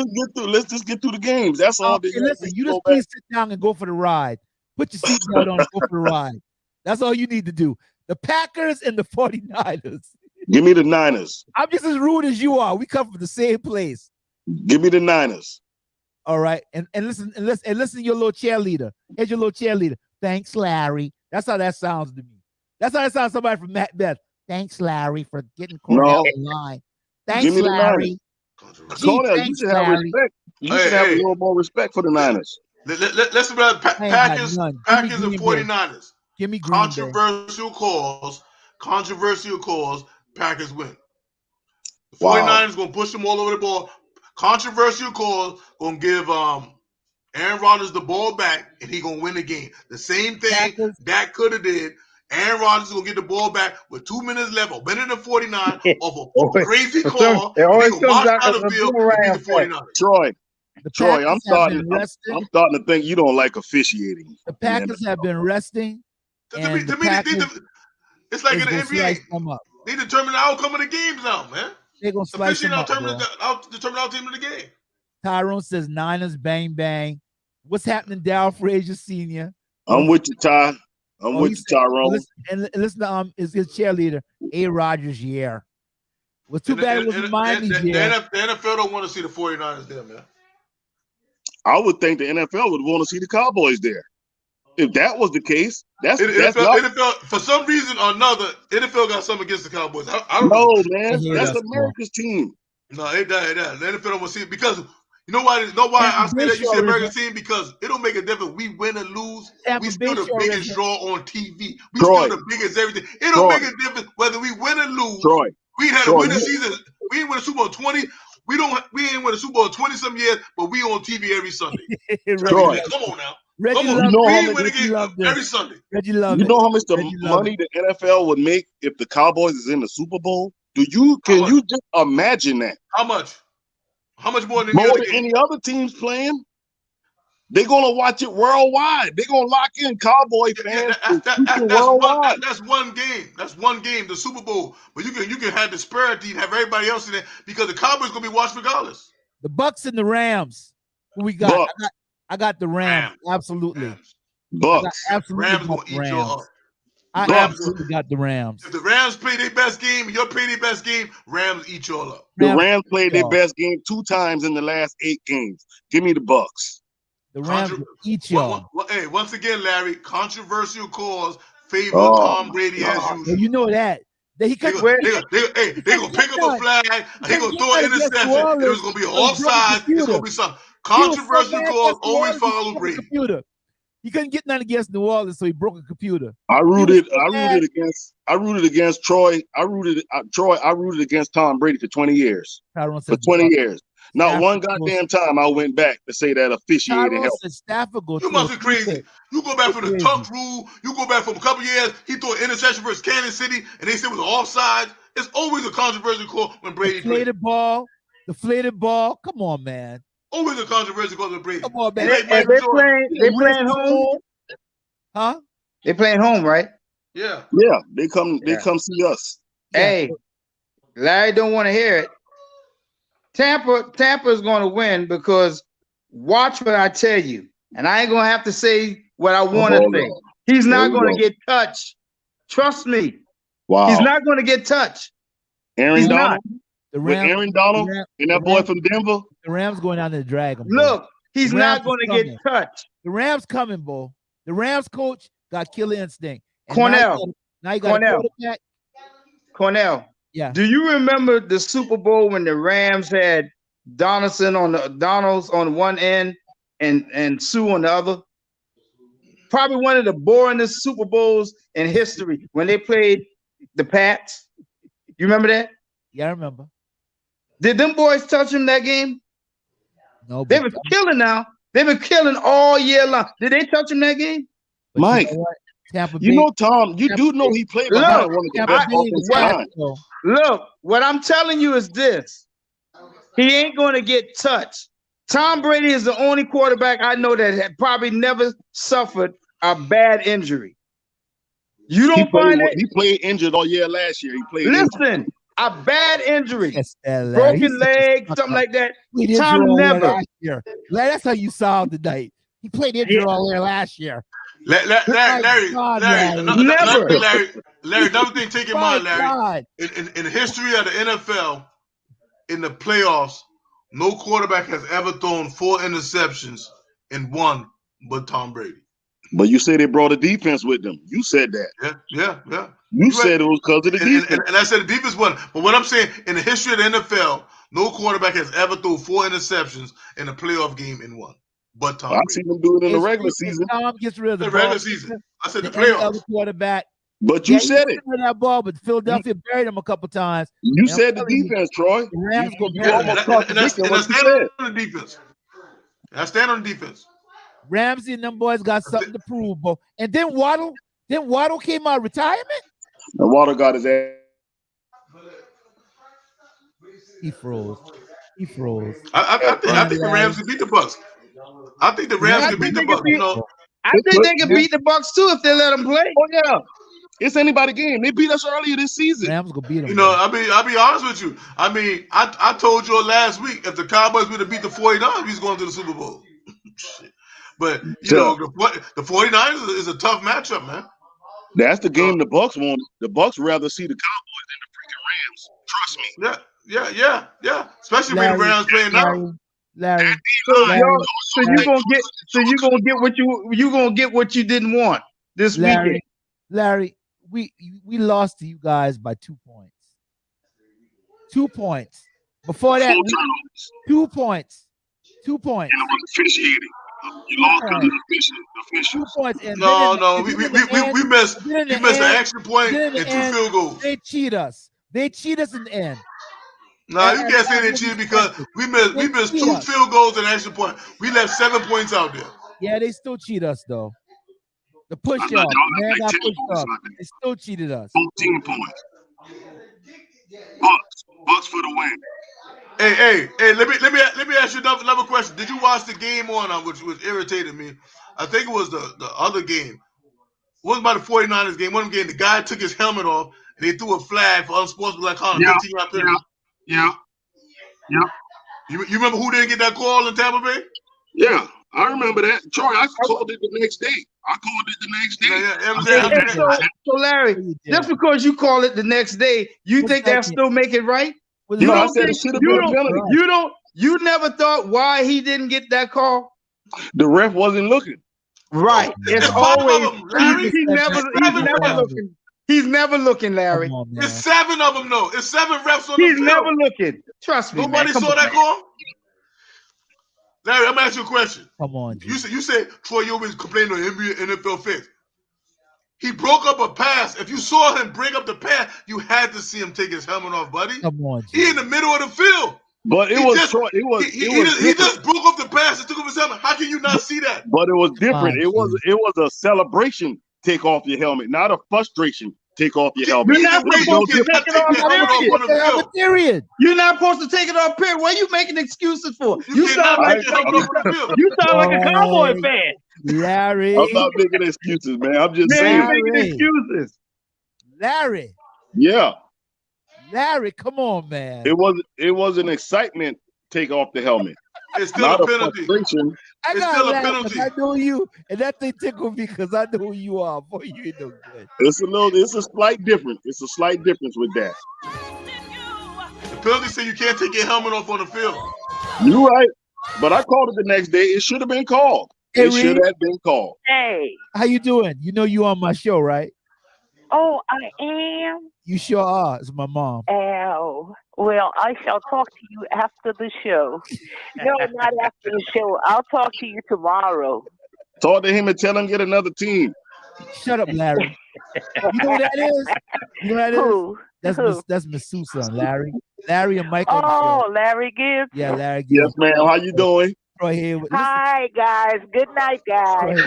just get through the games. That's all. Listen, you just please sit down and go for the ride. Put your seatbelt on and go for the ride. That's all you need to do. The Packers and the 49ers. Give me the Niners. I'm just as rude as you are. We come from the same place. Give me the Niners. All right. And listen to your little cheerleader. Here's your little cheerleader. Thanks, Larry. That's how that sounds to me. That's how that sounds somebody from Macbeth. Thanks, Larry, for getting Cornell in line. Thanks, Larry. Cornell, you should have respect. You should have a little more respect for the Niners. Let's about Packers and 49ers. Give me controversial calls. Packers win. The 49ers going to push them all over the ball. Controversial calls going to give Aaron Rodgers the ball back, and he going to win the game. The same thing Dak could have did. Aaron Rodgers is going to get the ball back with 2 minutes left. Better than 49 off a crazy call. He going to march out of the field and beat the 49ers. Troy, I'm starting to think you don't like officiating. The Packers have been resting. To me, it's like in the NBA. They determine the outcome of the games now, man. They're going to slice them up, determine the outcome of the game. Tyrone says Niners, bang, bang. What's happening, Darryl Frazier Sr.? I'm with you, Ty. I'm with you, Tyrone. Listen to his cheerleader, A. Rodgers, year. Well, too bad it was Miami's year. The NFL don't want to see the 49ers there, man. I would think the NFL would want to see the Cowboys there. If that was the case, NFL, for some reason or another, NFL got something against the Cowboys. I don't know. No, man. That's America's team. No, it does. The NFL don't want to see it because you know why I say that you see America's team? Because it don't make a difference. We win or lose. We still the biggest draw on TV. We still the biggest everything. It don't make a difference whether we win or lose. We had a winning season. We didn't win a Super Bowl 20. We ain't win a Super Bowl 20-some years, but we on TV every Sunday. Troy. Come on now. Reggie Come on. Every Sunday. Reggie loved you know how much money the NFL would make if the Cowboys is in the Super Bowl? Can you just imagine that? How much? How much more than any other teams playing? They're gonna watch it worldwide. They're gonna lock in Cowboy fans. That's one game. That's one game, the Super Bowl. But you can have disparity and have everybody else in it because the Cowboys gonna be watched regardless. The Bucks and the Rams. Who we got? I got the Rams. Absolutely. Rams. Bucks. Absolutely. Rams gonna eat you up. I absolutely got the Rams. If the Rams play their best game and you play their best game, Rams eat you all up. The Rams played their best game 2 times in the last 8 games. Give me the Bucks. The Rams eat y'all. Hey, once again, Larry, controversial cause favor Tom Brady as usual. Well, you know that. They gonna pick up a flag. He gonna throw an interception. It was gonna be offside. It's gonna be something. Controversial cause always follow Brady. He couldn't get nothing against New Orleans, so he broke a computer. I rooted against Troy. I rooted against Tom Brady for 20 years. For 20 years. Not one goddamn time I went back to say that officiating helped. You must be crazy. You go back from the tuck rule. You go back from a couple years. He threw an interception versus Kansas City, and they said it was offside. It's always a controversial call when Brady plays. Deflated ball. Come on, man. Always a controversial call with Brady. Come on, man. They playing home. Huh? They playing home, right? Yeah. Yeah. They come see us. Hey, Larry don't want to hear it. Tampa is going to win because watch what I tell you, and I ain't going to have to say what I want to say. He's not going to get touched. Trust me. Wow. He's not going to get touched. Aaron Donald. Aaron Donald and that boy from Denver. The Rams going down to drag him. Look, he's not going to get touched. The Rams coming, Bo. The Rams coach got killer instinct. And Cornell. Now you got a quarterback. Cornell. Yeah. Do you remember the Super Bowl when the Rams had Donalds on one end and Sue on the other? Probably one of the boringest Super Bowls in history when they played the Pats. You remember that? Yeah, I remember. Did them boys touch him that game? No. They were killing now. They've been killing all year long. Did they touch him that game? But Mike, you know Tom, you do know he played behind one of the best offensive lines. Look, what I'm telling you is this. He ain't going to get touched. Tom Brady is the only quarterback I know that had probably never suffered a bad injury. You don't find it? He played injured all year last year. He played injured. A bad injury. Broken leg, something like that. Tom never. That's how you sound tonight. He played injured all year last year. Larry, another thing take in mind, Larry. In the history of the NFL, in the playoffs, no quarterback has ever thrown 4 interceptions in one but Tom Brady. But you said they brought a defense with them. You said that. Yeah. You said it was because of the defense. And I said the defense won. But what I'm saying, in the history of the NFL, no quarterback has ever thrown 4 interceptions in a playoff game in one. But Tom Brady. I've seen them do it in the regular season. Tom gets rid of the regular season. I said the playoffs. Quarterback. But you said it. That ball, but Philadelphia buried him a couple times. You said the defense, Troy. The Rams go and I stand on the defense. I stand on the defense. Ramsey and them boys got something to prove, bro. And then Waddle came out of retirement. And Waddle got his ass. He froze. I think the Rams can beat the Bucks. I think the Rams can beat the Bucks. I think they can beat the Bucks too if they let them play. Oh yeah, it's anybody game. They beat us earlier this season. Rams gonna beat them. I'll be honest with you. I told you last week if the Cowboys would have beat the 49ers, he's going to the Super Bowl. But the 49ers is a tough matchup, man. That's the game the Bucks want. The Bucks rather see the Cowboys than the freaking Rams. Trust me. Yeah. Especially when the Rams playing now. Larry. So you gonna get what you didn't want this weekend. Larry, we lost to you guys by 2 points. 2 points. Before that, 2 points. 2 points. Officiating. You lost because of the officials. 2 points. And no. We missed an action point and 2 field goals. They cheat us. They cheat us in the end. No, you can't say they cheated because we missed 2 field goals and action point. We left 7 points out there. Yeah, they still cheat us though. The push up, man, got pushed up. They still cheated us. 14 points. Bucks for the win. Hey, let me ask you another question. Did you watch the game on which irritated me? I think it was the other game. It wasn't about the 49ers game. One game, the guy took his helmet off and they threw a flag for unsportsmanlike conduct. 15-yard penalty. Yeah. You remember who didn't get that call in Tampa Bay? Yeah, I remember that. Troy, I called it the next day. So Larry, just because you call it the next day, you think that still make it right? I said it should have been a penalty. You never thought why he didn't get that call? The ref wasn't looking. Right. It's always he's never looking. He's never looking, Larry. On, it's 7 of them, though. It's 7 refs on the field. He's never looking. Trust me. Nobody saw that call? Larry, I'm gonna ask you a question. Come on, you said Troy, you always complaining on NFL fix. He broke up a pass. If you saw him break up the pass, you had to see him take his helmet off, buddy. Come on, he in the middle of the field. But he just broke up the pass and took off his helmet. How can you not see that? But it was different. It was a celebration. Take off your helmet, not a frustration. Take off your helmet. You're not supposed to take it off. Period. You're not supposed to take it off. Period. What are you making excuses for? You sound like a Cowboy fan. Larry, I'm not making excuses, man. I'm just saying. You're making excuses. Larry. Yeah. Larry, come on, man. It was an excitement. Take off the helmet. It's still a penalty. It's still a penalty. I know you, and that thing tickled me because I know who you are. Boy, you ain't no good. It's a slight difference. It's a slight difference with that. The penalty say you can't take your helmet off on the field. You're right, but I called it the next day. It should have been called. Hey, it should have been called. Hey, how you doing? You know you on my show, right? Oh, I am. You sure are. It's my mom. Oh, well, I shall talk to you after the show. No, not after the show. I'll talk to you tomorrow. Talk to him and tell him get another team. Shut up, Larry. You know what that is? You know what that Who? is? That's Miss Susan, Larry. Larry and Mike. Oh, Larry Gibbs. Yeah, Larry Gibbs. Yes, ma'am. How you doing? Right here. Hi, guys. Good night, guys.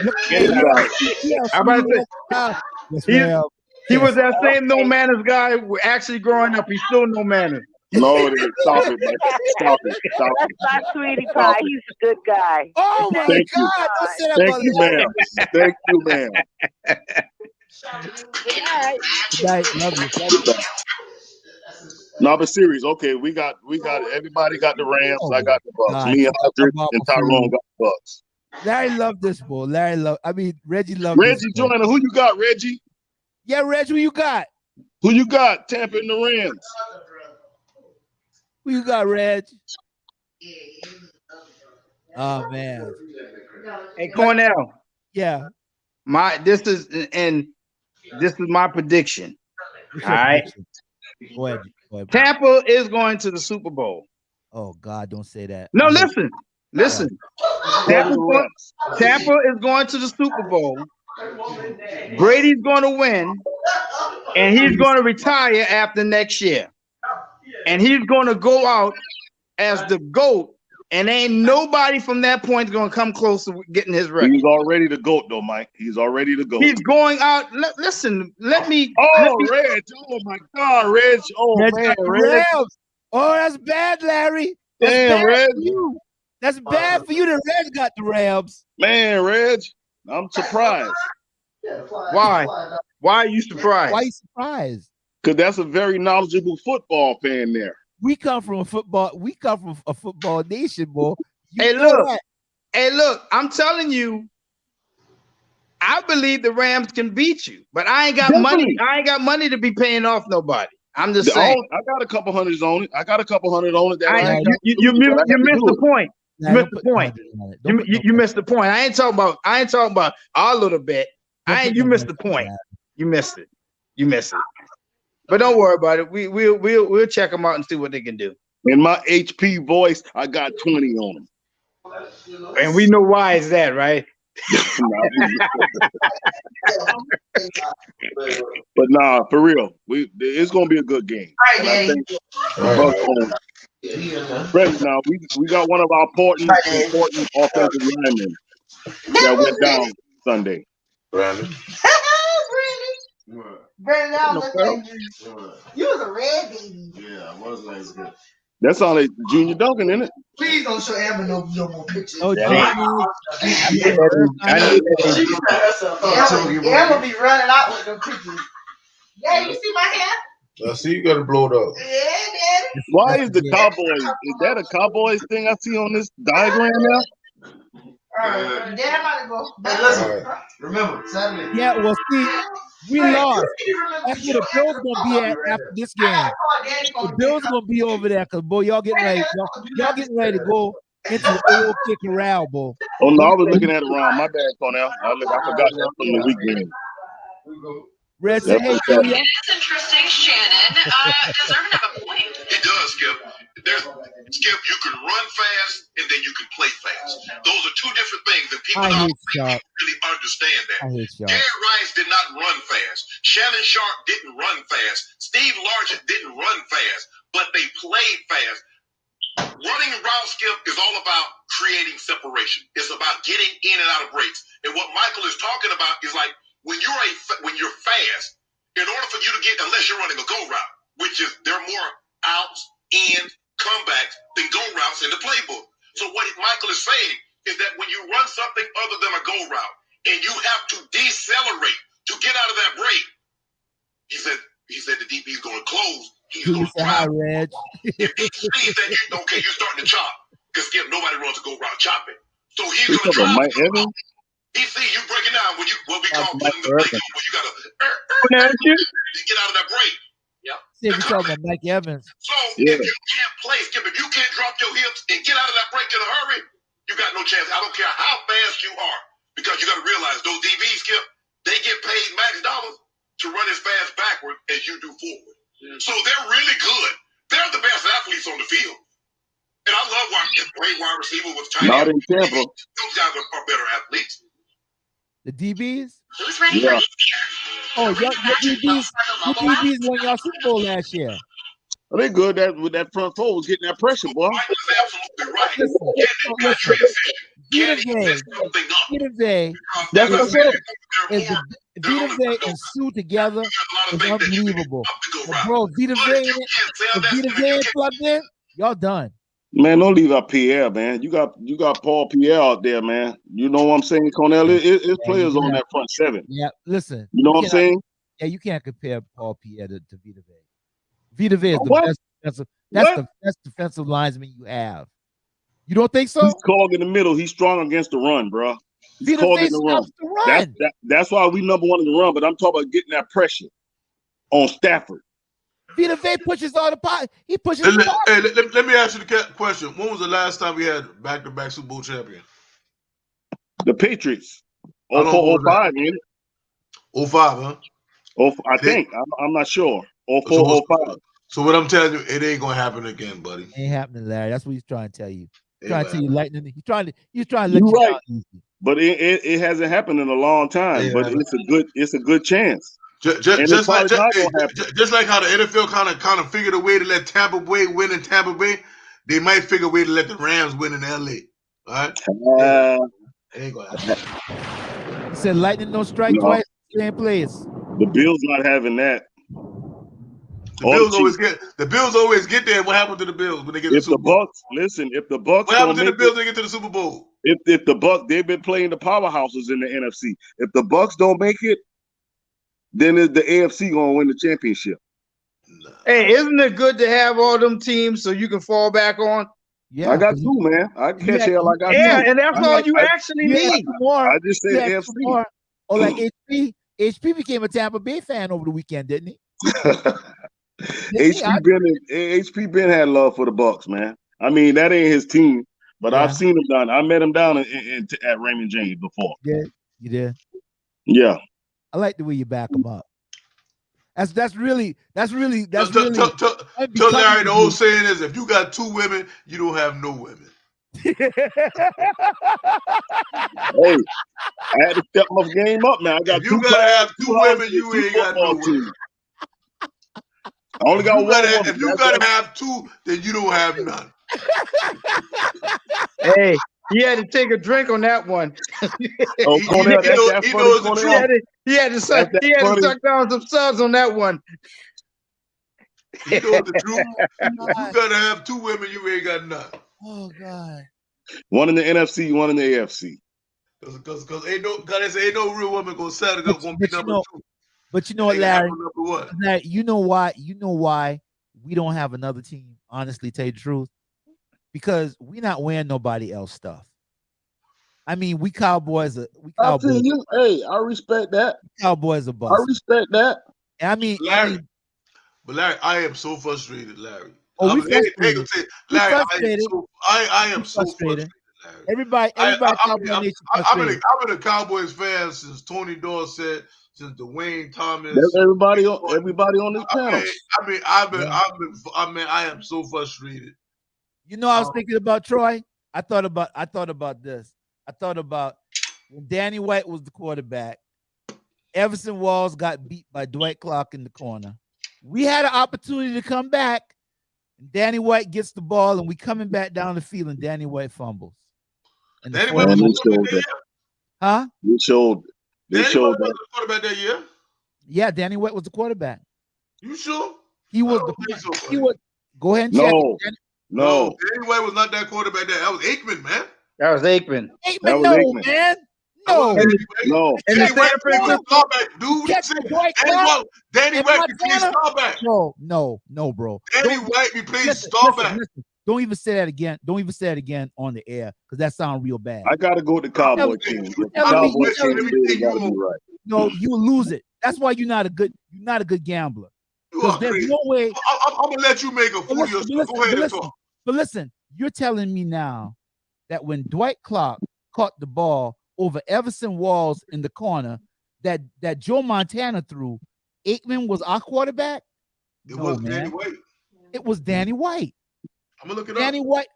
I'm about to say, he was that same no manners guy. Actually, growing up, he's still no manners. No, stop it, man. Stop it. That's my sweetie pie. He's a good guy. Oh my Thank God! You. Don't say that Thank you, ma'am. Thank you, ma'am. Night. Love you. No, but serious. Okay, we got. Everybody got the Rams. I got the Bucks. Me and Aldridge and Tyrone got the Bucks. Larry loved this ball. Reggie loved. Reggie joining. Who you got, Reggie? Yeah, Reg, who you got? Who you got? Tampa and the Rams. Who you got, Reg? Oh man. Hey, Cornell. Yeah. This is my prediction. All right. Go ahead. Tampa is going to the Super Bowl. Oh God, don't say that. No, listen. Tampa is going to the Super Bowl. Brady's going to win, and he's going to retire after next year. And he's going to go out as the GOAT, and ain't nobody from that point going to come close to getting his record. He's already the GOAT, though, Mike. He's already the GOAT. He's going out. Listen, let me. Reg. Oh, my God, Reg. Oh, man, Reg. Oh, that's bad, Larry. Damn, Reg. That's bad for you that Reg got the Rams. Man, Reg. I'm surprised. Why? Why are you surprised? Why are you surprised? Because that's a very knowledgeable football fan there. We come from a football nation, boy. Hey, look, I'm telling you, I believe the Rams can beat you, but I ain't got money. I ain't got money to be paying off nobody. I'm just saying. I got a couple hundreds on it. You missed the point. You missed the point. You missed the point. I ain't talking about our little bit. You missed the point. You missed it. But don't worry about it. We'll check them out and see what they can do. In my HP voice, I got 20 on them. And we know why is that, right? But nah, for real, it's gonna be a good game. Right now, we got one of our important offensive linemen that went down Sunday. Brandon, you was a red baby. Yeah, I was like good. That's all like Junior Duncan, isn't it? Please don't show Amber no more pictures. Oh, Yeah. Amber be running out with them pictures. Yeah, you see my hair? I see you got to blow it up. Yeah, Daddy. Why is the Cowboys? Is that a Cowboys thing I see on this diagram now? All right, Dad, I'm about to go. But listen, remember, Saturday. Yeah, well, see, we lost. That's where the Bills gonna be at after this game. The Bills gonna be over there because boy, y'all getting ready. Y'all getting ready to go into the old kick corral, boy. Oh no, I was looking at it wrong. My bad, Cornell. I forgot that from the weekend. Red said, "Hey, Julia." That's interesting, Shannon. Does Irvin have a point? He does, Skip. Skip, you can run fast and then you can play fast. Those are two different things, and people don't really understand that. Gary Rice did not run fast. Shannon Sharp didn't run fast. Steve Largent didn't run fast, but they played fast. Running route, Skip, is all about creating separation. It's about getting in and out of breaks. And what Michael is talking about is like when you're fast, in order for you to get, unless you're running a go route, which is there are more outs and comebacks than go routes in the playbook. So what Michael is saying is that when you run something other than a go route and you have to decelerate to get out of that break, he said the DB is going to close. He's going to hi, Reg. If he sees that you're starting to chop, because nobody runs a go route chopping. So he's going to try. He sees you breaking down when what we call putting the break, where you got to get out of that break. Yeah. See, we talking about Mike Evans. So if you can't play, Skip, if you can't drop your hips and get out of that break in a hurry, you got no chance. I don't care how fast you are, because you got to realize those DBs, Skip, they get paid max dollars to run as fast backward as you do forward. So they're really good. They're the best athletes on the field. And I love watching great wide receiver with tiny. Not in Tampa. Those guys are better athletes. The DBs? Who's ready for easier? Oh, your DBs won y'all Super Bowl last year. Well, they good. With that front four was getting that pressure, boy. Mike is absolutely right. Vita That's Vita and Sue together is unbelievable. But bro, Vita plugged in, y'all done. Man, don't leave out Pierre, man. You got Paul Pierre out there, man. You know what I'm saying, Cornell? It's players on that front seven. Yeah, listen. You know what I'm saying? Yeah, you can't compare Paul Pierre to Vita Vea. Vita Vea is the best defensive. That's the best defensive lineman you have. You don't think so? He's clogged in the middle. He's strong against the run, bro. He's clogged in the run. That's why we number one in the run. But I'm talking about getting that pressure on Stafford. Vita Vea pushes all the pot. He pushes. Hey, let me ask you the question. When was the last time we had back-to-back Super Bowl champion? The Patriots. 04-05, man. 05, huh? I think. I'm not sure. 04-05. So what I'm telling you, it ain't gonna happen again, buddy. It ain't happening, Larry. That's what he's trying to tell you. He's trying to tell you lightning. He's trying to let you know. But it hasn't happened in a long time. But it's a good chance. Just like how the NFL kind of figured a way to let Tampa Bay win in Tampa Bay, they might figure a way to let the Rams win in LA. All right? Ain't gonna happen. He said lightning don't strike twice in the same place. The Bills not having that. The Bills always get there. What happened to the Bills when they get to the Super Bowl? If the Bucks, what happened to the Bills when they get to the Super Bowl? If the Bucks, they've been playing the powerhouses in the NFC. If the Bucks don't make it, then the AFC gonna win the championship. Hey, isn't it good to have all them teams so you can fall back on? Yeah, I got two, man. I can catch hell. I got two. Yeah, and that's all you actually need. I just said AFC. Or like HP. HP became a Tampa Bay fan over the weekend, didn't he? HP Ben had love for the Bucks, man. I mean, that ain't his team, but I've seen him down. I met him down at Raymond James before. Yeah, you did. Yeah. I like the way you back him up. That's really. Tell Larry the old saying is, if you got two women, you don't have no women. Hey, I had to step my game up, man. I got if you gotta have two women, you ain't got no women. I only got one. If you gotta have two, then you don't have none. Hey, he had to take a drink on that one. He had to suck down some subs on that one. You know the truth. You gotta have 2 women. You ain't got none. Oh God. One in the NFC, one in the AFC. Because ain't no real woman gonna set it up. Gonna be number 2. But you know what, Larry? Larry, you know why we don't have another team. Honestly, tell you the truth, because we not wearing nobody else stuff. I mean, we Cowboys. I'll tell you, hey, I respect that. Cowboys are bust. I respect that. Larry, but Larry, I am so frustrated, Larry. Oh, Larry, I am so frustrated. Larry. Everybody, I've been a Cowboys fan since Tony Dorsett, since Dwayne Thomas. Everybody on this panel. I am so frustrated. You know, I was thinking about Troy. I thought about this. I thought about when Danny White was the quarterback. Everson Walls got beat by Dwight Clark in the corner. We had an opportunity to come back. And Danny White gets the ball, and we coming back down the field, and Danny White fumbles. And Danny White was the quarterback that year? Huh? They showed the quarterback that year? Yeah, Danny White was the quarterback. You sure? He was he was. Go ahead and check it. No, Danny White was not that quarterback there. That was Aikman, man. That was Aikman. Aikman, no, Aikman. Man. No. Danny White played starback, dude. Danny White be playing starback. No, bro. Danny White be playing starback. Don't even say that again. Don't even say that again on the air, because that sounds real bad. I gotta go with the Cowboy team. Right. No, you will lose it. That's why you're not a good gambler. Because there's no way. I'm gonna let you make a fool of yourself. Go ahead and talk. But listen, you're telling me now that when Dwight Clark caught the ball over Everson Walls in the corner that Joe Montana threw, Aikman was our quarterback? It was Danny White. It was Danny White. I'm gonna look it Danny up. White.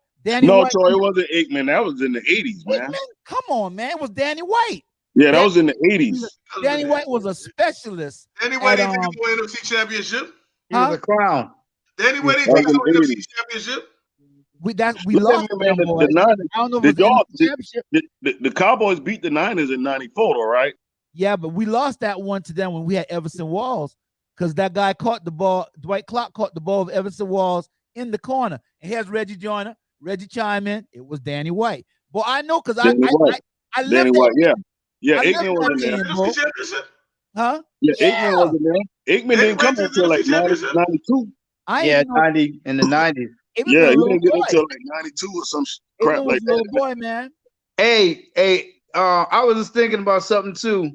Troy, it wasn't Aikman. That was in the 80s, man. Come on, man. It was Danny White. Yeah, that was in the 80s. Danny White was a specialist. Danny White didn't take the NFC Championship. He was a clown. Danny White didn't take the NFC Championship. We lost the Cowboys beat the Niners in '94, all right? Yeah, but we lost that one to them when we had Everson Walls, because that guy caught the ball. Dwight Clark caught the ball of Everson Walls in the corner. And here's Reggie Joyner. Reggie chime in. It was Danny White. Well, I know, because I lived there. Yeah, Aikman was in there. Huh? Yeah, Aikman was in there. Aikman didn't come until like 92. 90 in the 90s. Yeah, he didn't get until like 92 or some crap like that. Boy, man. Hey, I was just thinking about something too.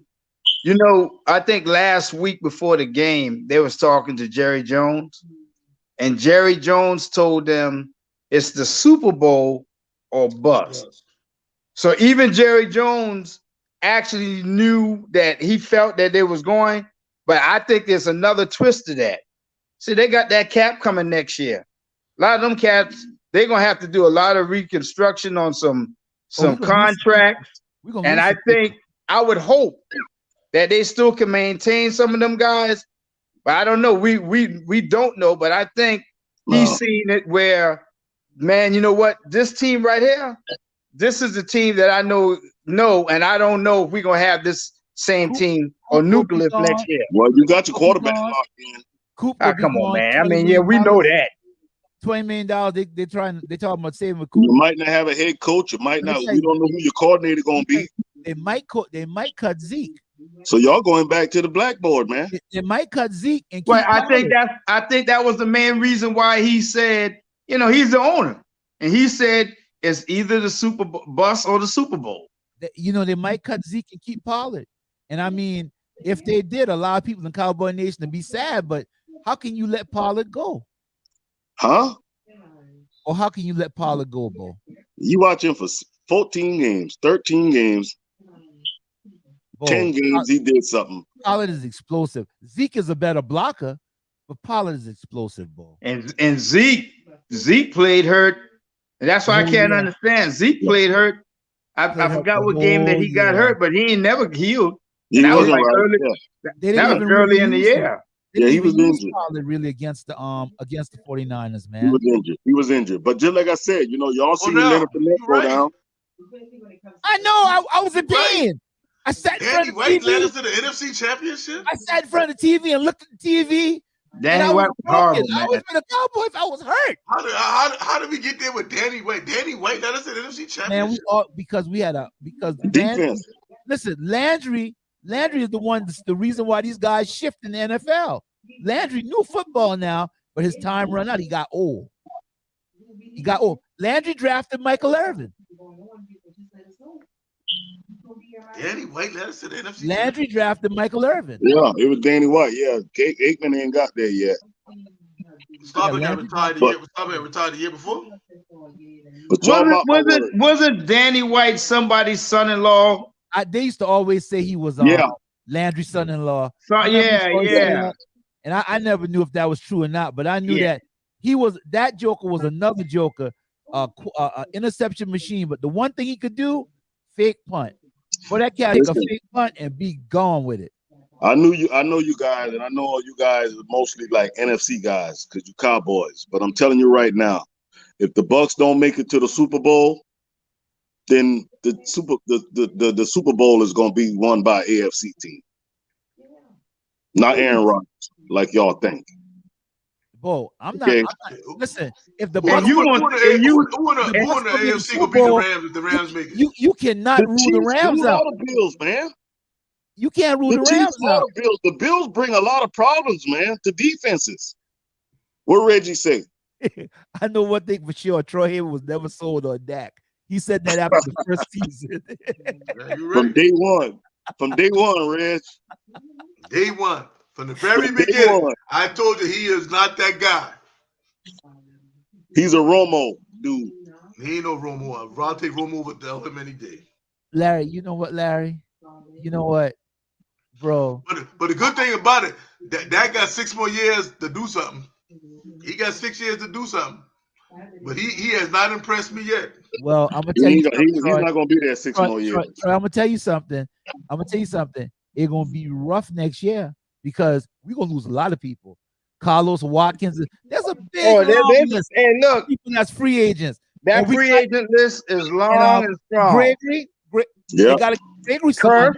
You know, I think last week before the game, they was talking to Jerry Jones, and Jerry Jones told them it's the Super Bowl or bust. So even Jerry Jones actually knew that, he felt that they was going, but I think there's another twist to that. See, they got that cap coming next year. A lot of them cats, they're gonna have to do a lot of reconstruction on some contracts. And I think, I would hope that they still can maintain some of them guys, but I don't know. We don't know, but I think he's seen it where, man, you know what? This team right here, this is the team that I know, and I don't know if we're gonna have this same team or nucleus next year. Well, you got your quarterback locked in. Come on, man. I mean, yeah, we know that. $20 million. They talking about saving Cooper. You might not have a head coach. You might not. We don't know who your coordinator gonna be. They might cut Zeke. So y'all going back to the blackboard, man. They might cut Zeke. And well, I think that was the main reason why he said, you know, he's the owner, and he said it's either the Super Bus or the Super Bowl. You know, they might cut Zeke and keep Pollard. And I mean, if they did, a lot of people in Cowboy Nation would be sad. But how can you let Pollard go? Huh? Or how can you let Pollard go, Bo? You watch him for 14 games, 13 games, Bo, 10 games, he did something. Pollard is explosive. Zeke is a better blocker, but Pollard is explosive, Bo. And Zeke played hurt. And that's why I can't understand. Zeke played hurt. I forgot what game that he got hurt, but he ain't never healed. That was like early in the year. Yeah, he was injured. Really against the 49ers, man. He was injured. But just like I said, you know, y'all see Leonard Fournette go down. I know. I was in pain. I sat in front of the TV. Led us to the NFC Championship. I sat in front of the TV and looked at the TV. Danny White was horrible, man. I was been a Cowboy if I was hurt. How did we get there with Danny White? Danny White got us an NFC championship. Man, because defense. Listen, Landry is the one. The reason why these guys shift in the NFL. Landry knew football now, but his time run out. He got old. Landry drafted Michael Irvin. Danny White led us to the NFC. Landry drafted Michael Irvin. Yeah, it was Danny White. Yeah, Aikman ain't got there yet. Staubach retired the year before. Wasn't Danny White somebody's son-in-law? They used to always say he was Landry's son-in-law. Yeah. And I never knew if that was true or not, but I knew that that Joker was another Joker, interception machine. But the one thing he could do, fake punt. For that cat, take a fake punt and be gone with it. I know you guys, and I know all you guys are mostly like NFC guys because you Cowboys. But I'm telling you right now, if the Bucs don't make it to the Super Bowl, then the Super Bowl is going to be won by an AFC team, not Aaron Rodgers, like y'all think. Bo, I'm not. Listen, if the Bucs who won the AFC will be the Rams if the Rams make it. You cannot rule the Rams out. The Bills, man. You can't rule the Rams out. The Bills bring a lot of problems, man, to defenses. What Reggie say? I know one thing for sure. Troy Hayward was never sold on Dak. He said that after the first season. From day one, Reg. Day one. From the very beginning, I told you he is not that guy. He's a Romo dude. He ain't no Romo. I'll take Romo over him any day. Larry, you know what, Larry? You know what, bro? But the good thing about it, that got 6 more years to do something. He got 6 years to do something. But he has not impressed me yet. Well, I'm gonna tell you something. He's not gonna be there 6 more years. I'm gonna tell you something. It's gonna be rough next year because we're gonna lose a lot of people. Carlos Watkins. There's a big list. And look, people that's free agents. That free agent list is long and strong. Gregory, they got Gregory Curse.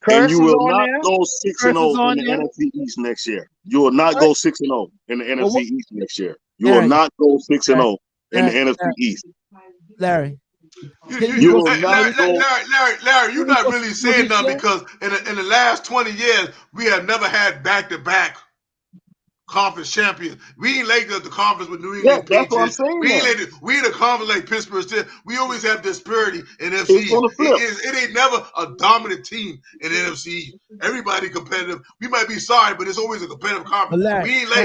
And you will not go 6-0 in the NFC East next year. You will not go 6-0 in the NFC East next year. You will not go 6-0 in the NFC East. Larry. Larry, you're not really saying nothing because in the last 20 years, we have never had back-to-back conference champions. We ain't like the conference with New England Patriots. That's what I'm saying. We ain't a conference like Pittsburgh. We always have disparity in NFC. It ain't never a dominant team in NFC. Everybody competitive. We might be sorry, but it's always a competitive conference. We ain't like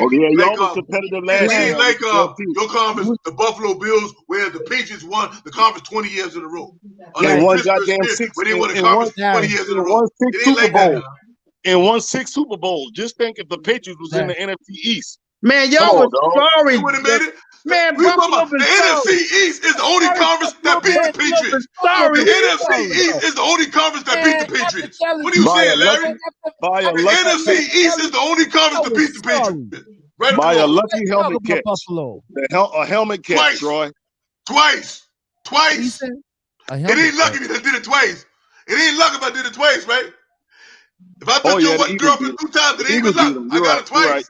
competitive last year. We ain't like your conference, the Buffalo Bills, where the Patriots won the conference 20 years in a row. And one goddamn 6 where they won the conference 20 years in a row. It ain't like that. And won 6 Super Bowls. Just think if the Patriots was in the NFC East. Man, y'all was sorry. You would have made it. Man, the NFC East is the only conference that beat the Patriots. The NFC East is the only conference that beat the Patriots. What are you saying, Larry? The NFC East is the only conference that beat the Patriots. Right by a lucky helmet catch. A helmet catch, Troy. Twice. It ain't lucky if I did it twice. It ain't lucky if I did it twice, right? If I took your girlfriend 2 times, it ain't even luck. I got it twice.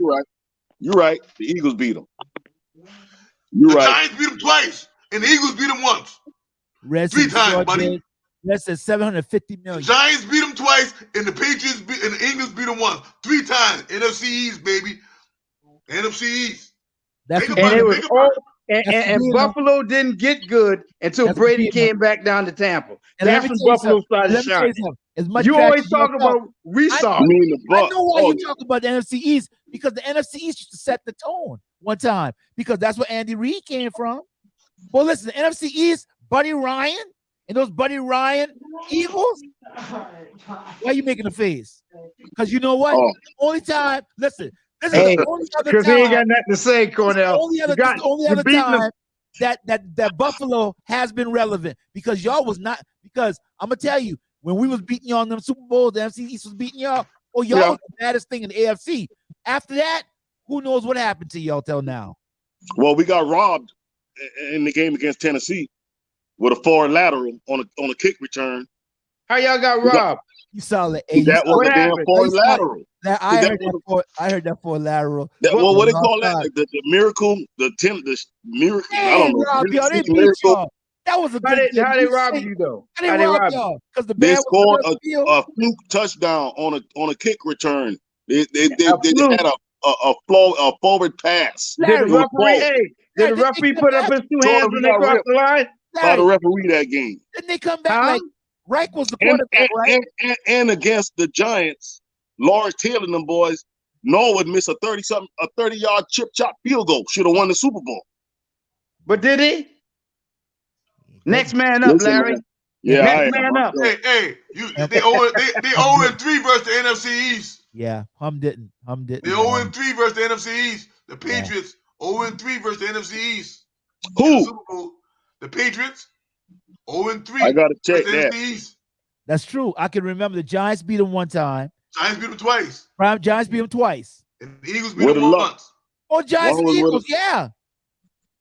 You're right. The Eagles beat them. The Giants beat them twice, and the Eagles beat them once. 3 times, buddy. That's at $750 million. The Giants beat them twice, and the Patriots and the Eagles beat them once. 3 times. NFC East, baby. NFC East. And Buffalo didn't get good until Brady came back down to Tampa. That's when Buffalo started shining. You always talk about resaw. I know why you talk about the NFC East, because the NFC East used to set the tone one time, because that's where Andy Reid came from. Well, listen, the NFC East, Buddy Ryan and those Buddy Ryan Eagles. Why are you making a face? Because you know what? Only time, listen. This is the only other time. Because he ain't got nothing to say, Cornell. The only other time that Buffalo has been relevant, because y'all was not. Because I'm gonna tell you, when we was beating y'all in them Super Bowls, the NFC East was beating y'all. Oh, y'all was the baddest thing in the AFC. After that, who knows what happened to y'all till now? Well, we got robbed in the game against Tennessee with a forward lateral on a kick return. How y'all got robbed? You sound like hey, that was a damn four lateral. I heard that for lateral. What they call that? The miracle, the miracle. Hey, I don't know. Rob, yo, they beat y'all. That was a good game. How they rob you though? How they rob y'all? Because the they band scored a fluke touchdown on a kick return. They had a forward pass. Did the referee put up his two hands when they crossed the line? By the referee that game. Didn't they come back like Reich was the quarterback, right? And against the Giants, Lawrence Taylor and them boys, Norwood missed a 30-yard chip chop field goal. Should have won the Super Bowl. But did he? Next man up, Larry. Man. Yeah, next man up. They 0-3 versus the NFC East. Yeah, Hum didn't. They 0-3 versus the NFC East. The Patriots 0-3 versus the NFC East. Who? The Patriots 0-3. I gotta check that. East. That's true. I can remember the Giants beat them one time. Giants beat them twice. Giants beat them twice. And the Eagles beat them once. Oh, Giants and Eagles, yeah.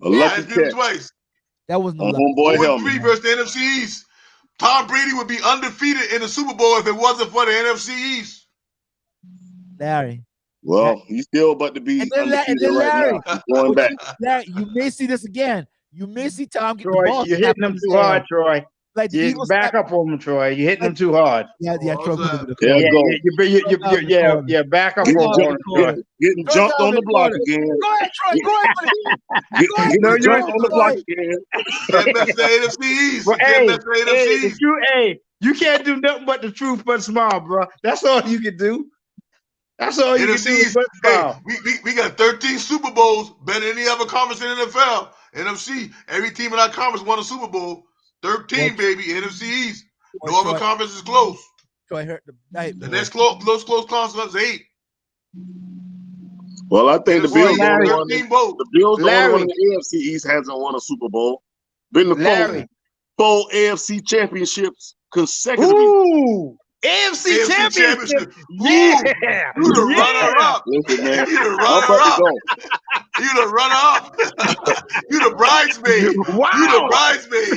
Giants beat them twice. That was no homeboy 0-3 versus the NFC East. Tom Brady would be undefeated in the Super Bowl if it wasn't for the NFC East. Larry. Well, he's still about to be undefeated right now. Going back. Larry, you may see this again. You may see Tom get Troy, the ball. You're hitting them too hard, Troy. Like you back up on them, Troy. You're hitting them too hard. Yeah, Troy. Back up on them, Troy. Getting jumped on the block again. Go ahead, Troy. Go ahead. Getting jumped on the block again. That's the NFC East. You can't do nothing but the truth but smile, bro. That's all you can do. That's all you can do is but smile. We got 13 Super Bowls better than any other conference in the NFL. NFC, every team in our conference won a Super Bowl. 13, baby, NFC East. No other conference is close. Troy hurt the next close conference is 8. Well, I think the Bills the only one in the AFC East hasn't won a Super Bowl. Been the four AFC championships consecutively. Ooh, AFC championship. Yeah. You the runner-up. Listen, man. You the runner-up. You the runner-up. You the bridesmaid. Wow. You the bridesmaid.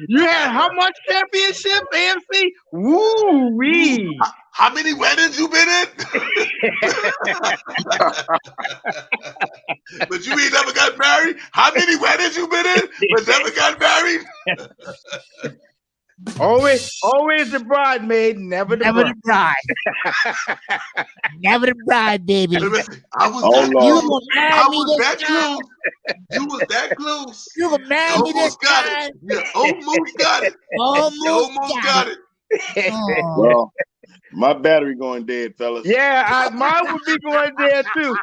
You had how much championship, AFC? Woo-wee. How many weddings you been in? But you ain't never got married? How many weddings you been in but never got married? Always the bridesmaid, never the bride. Never the bride, baby. I was that close. You was that close. You gonna marry me this time? You almost got it. Almost got it. Well, my battery going dead, fellas. Yeah, mine would be going dead too.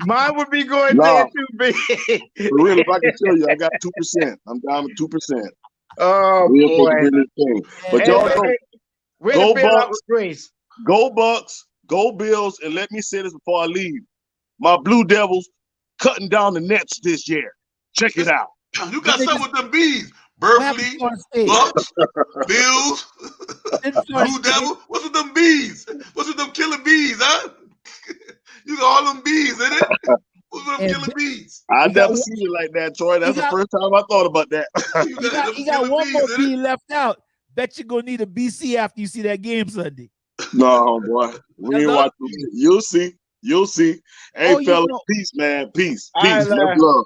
Mine would be going dead too, big. For real, if I can tell you, I got 2%. I'm down to 2%. Oh boy! But y'all go Bucks, go Bills, and let me say this before I leave. My Blue Devils cutting down the Nets this year. Check it out. You got some with them bees. Berkeley, Bucks, Bills, Blue Devil. What's with them bees? What's with them killer bees, huh? You got all them bees, isn't it? What's with them killer bees? I never seen it like that, Troy. That's the first time I thought about that. You got one more bee left out. Bet you're gonna need a BC after you see that game Sunday. No, boy. We ain't watching it. You'll see. Hey, fellas, peace, man. Peace. Much love.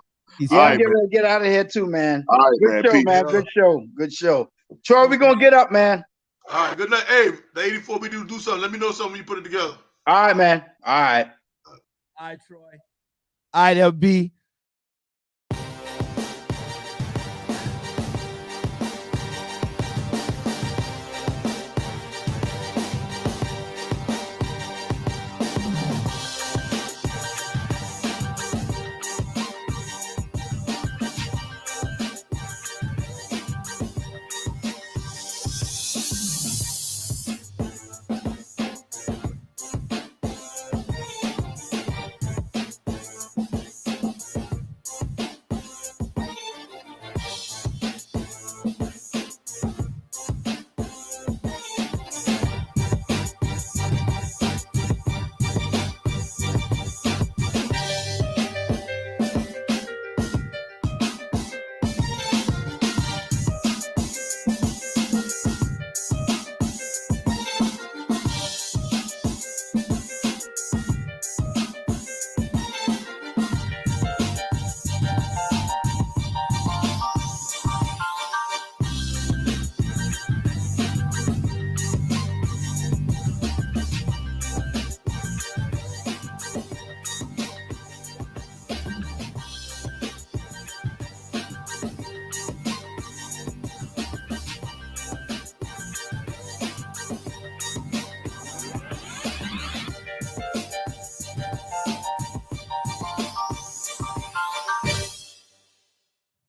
I'm getting ready to get out of here too, man. All right, good show, man. Good show. Troy, we're gonna get up, man. All right, good night. Hey, the 84 we do something. Let me know something when you put it together. All right, man. All right. All right, Troy. All right, LB.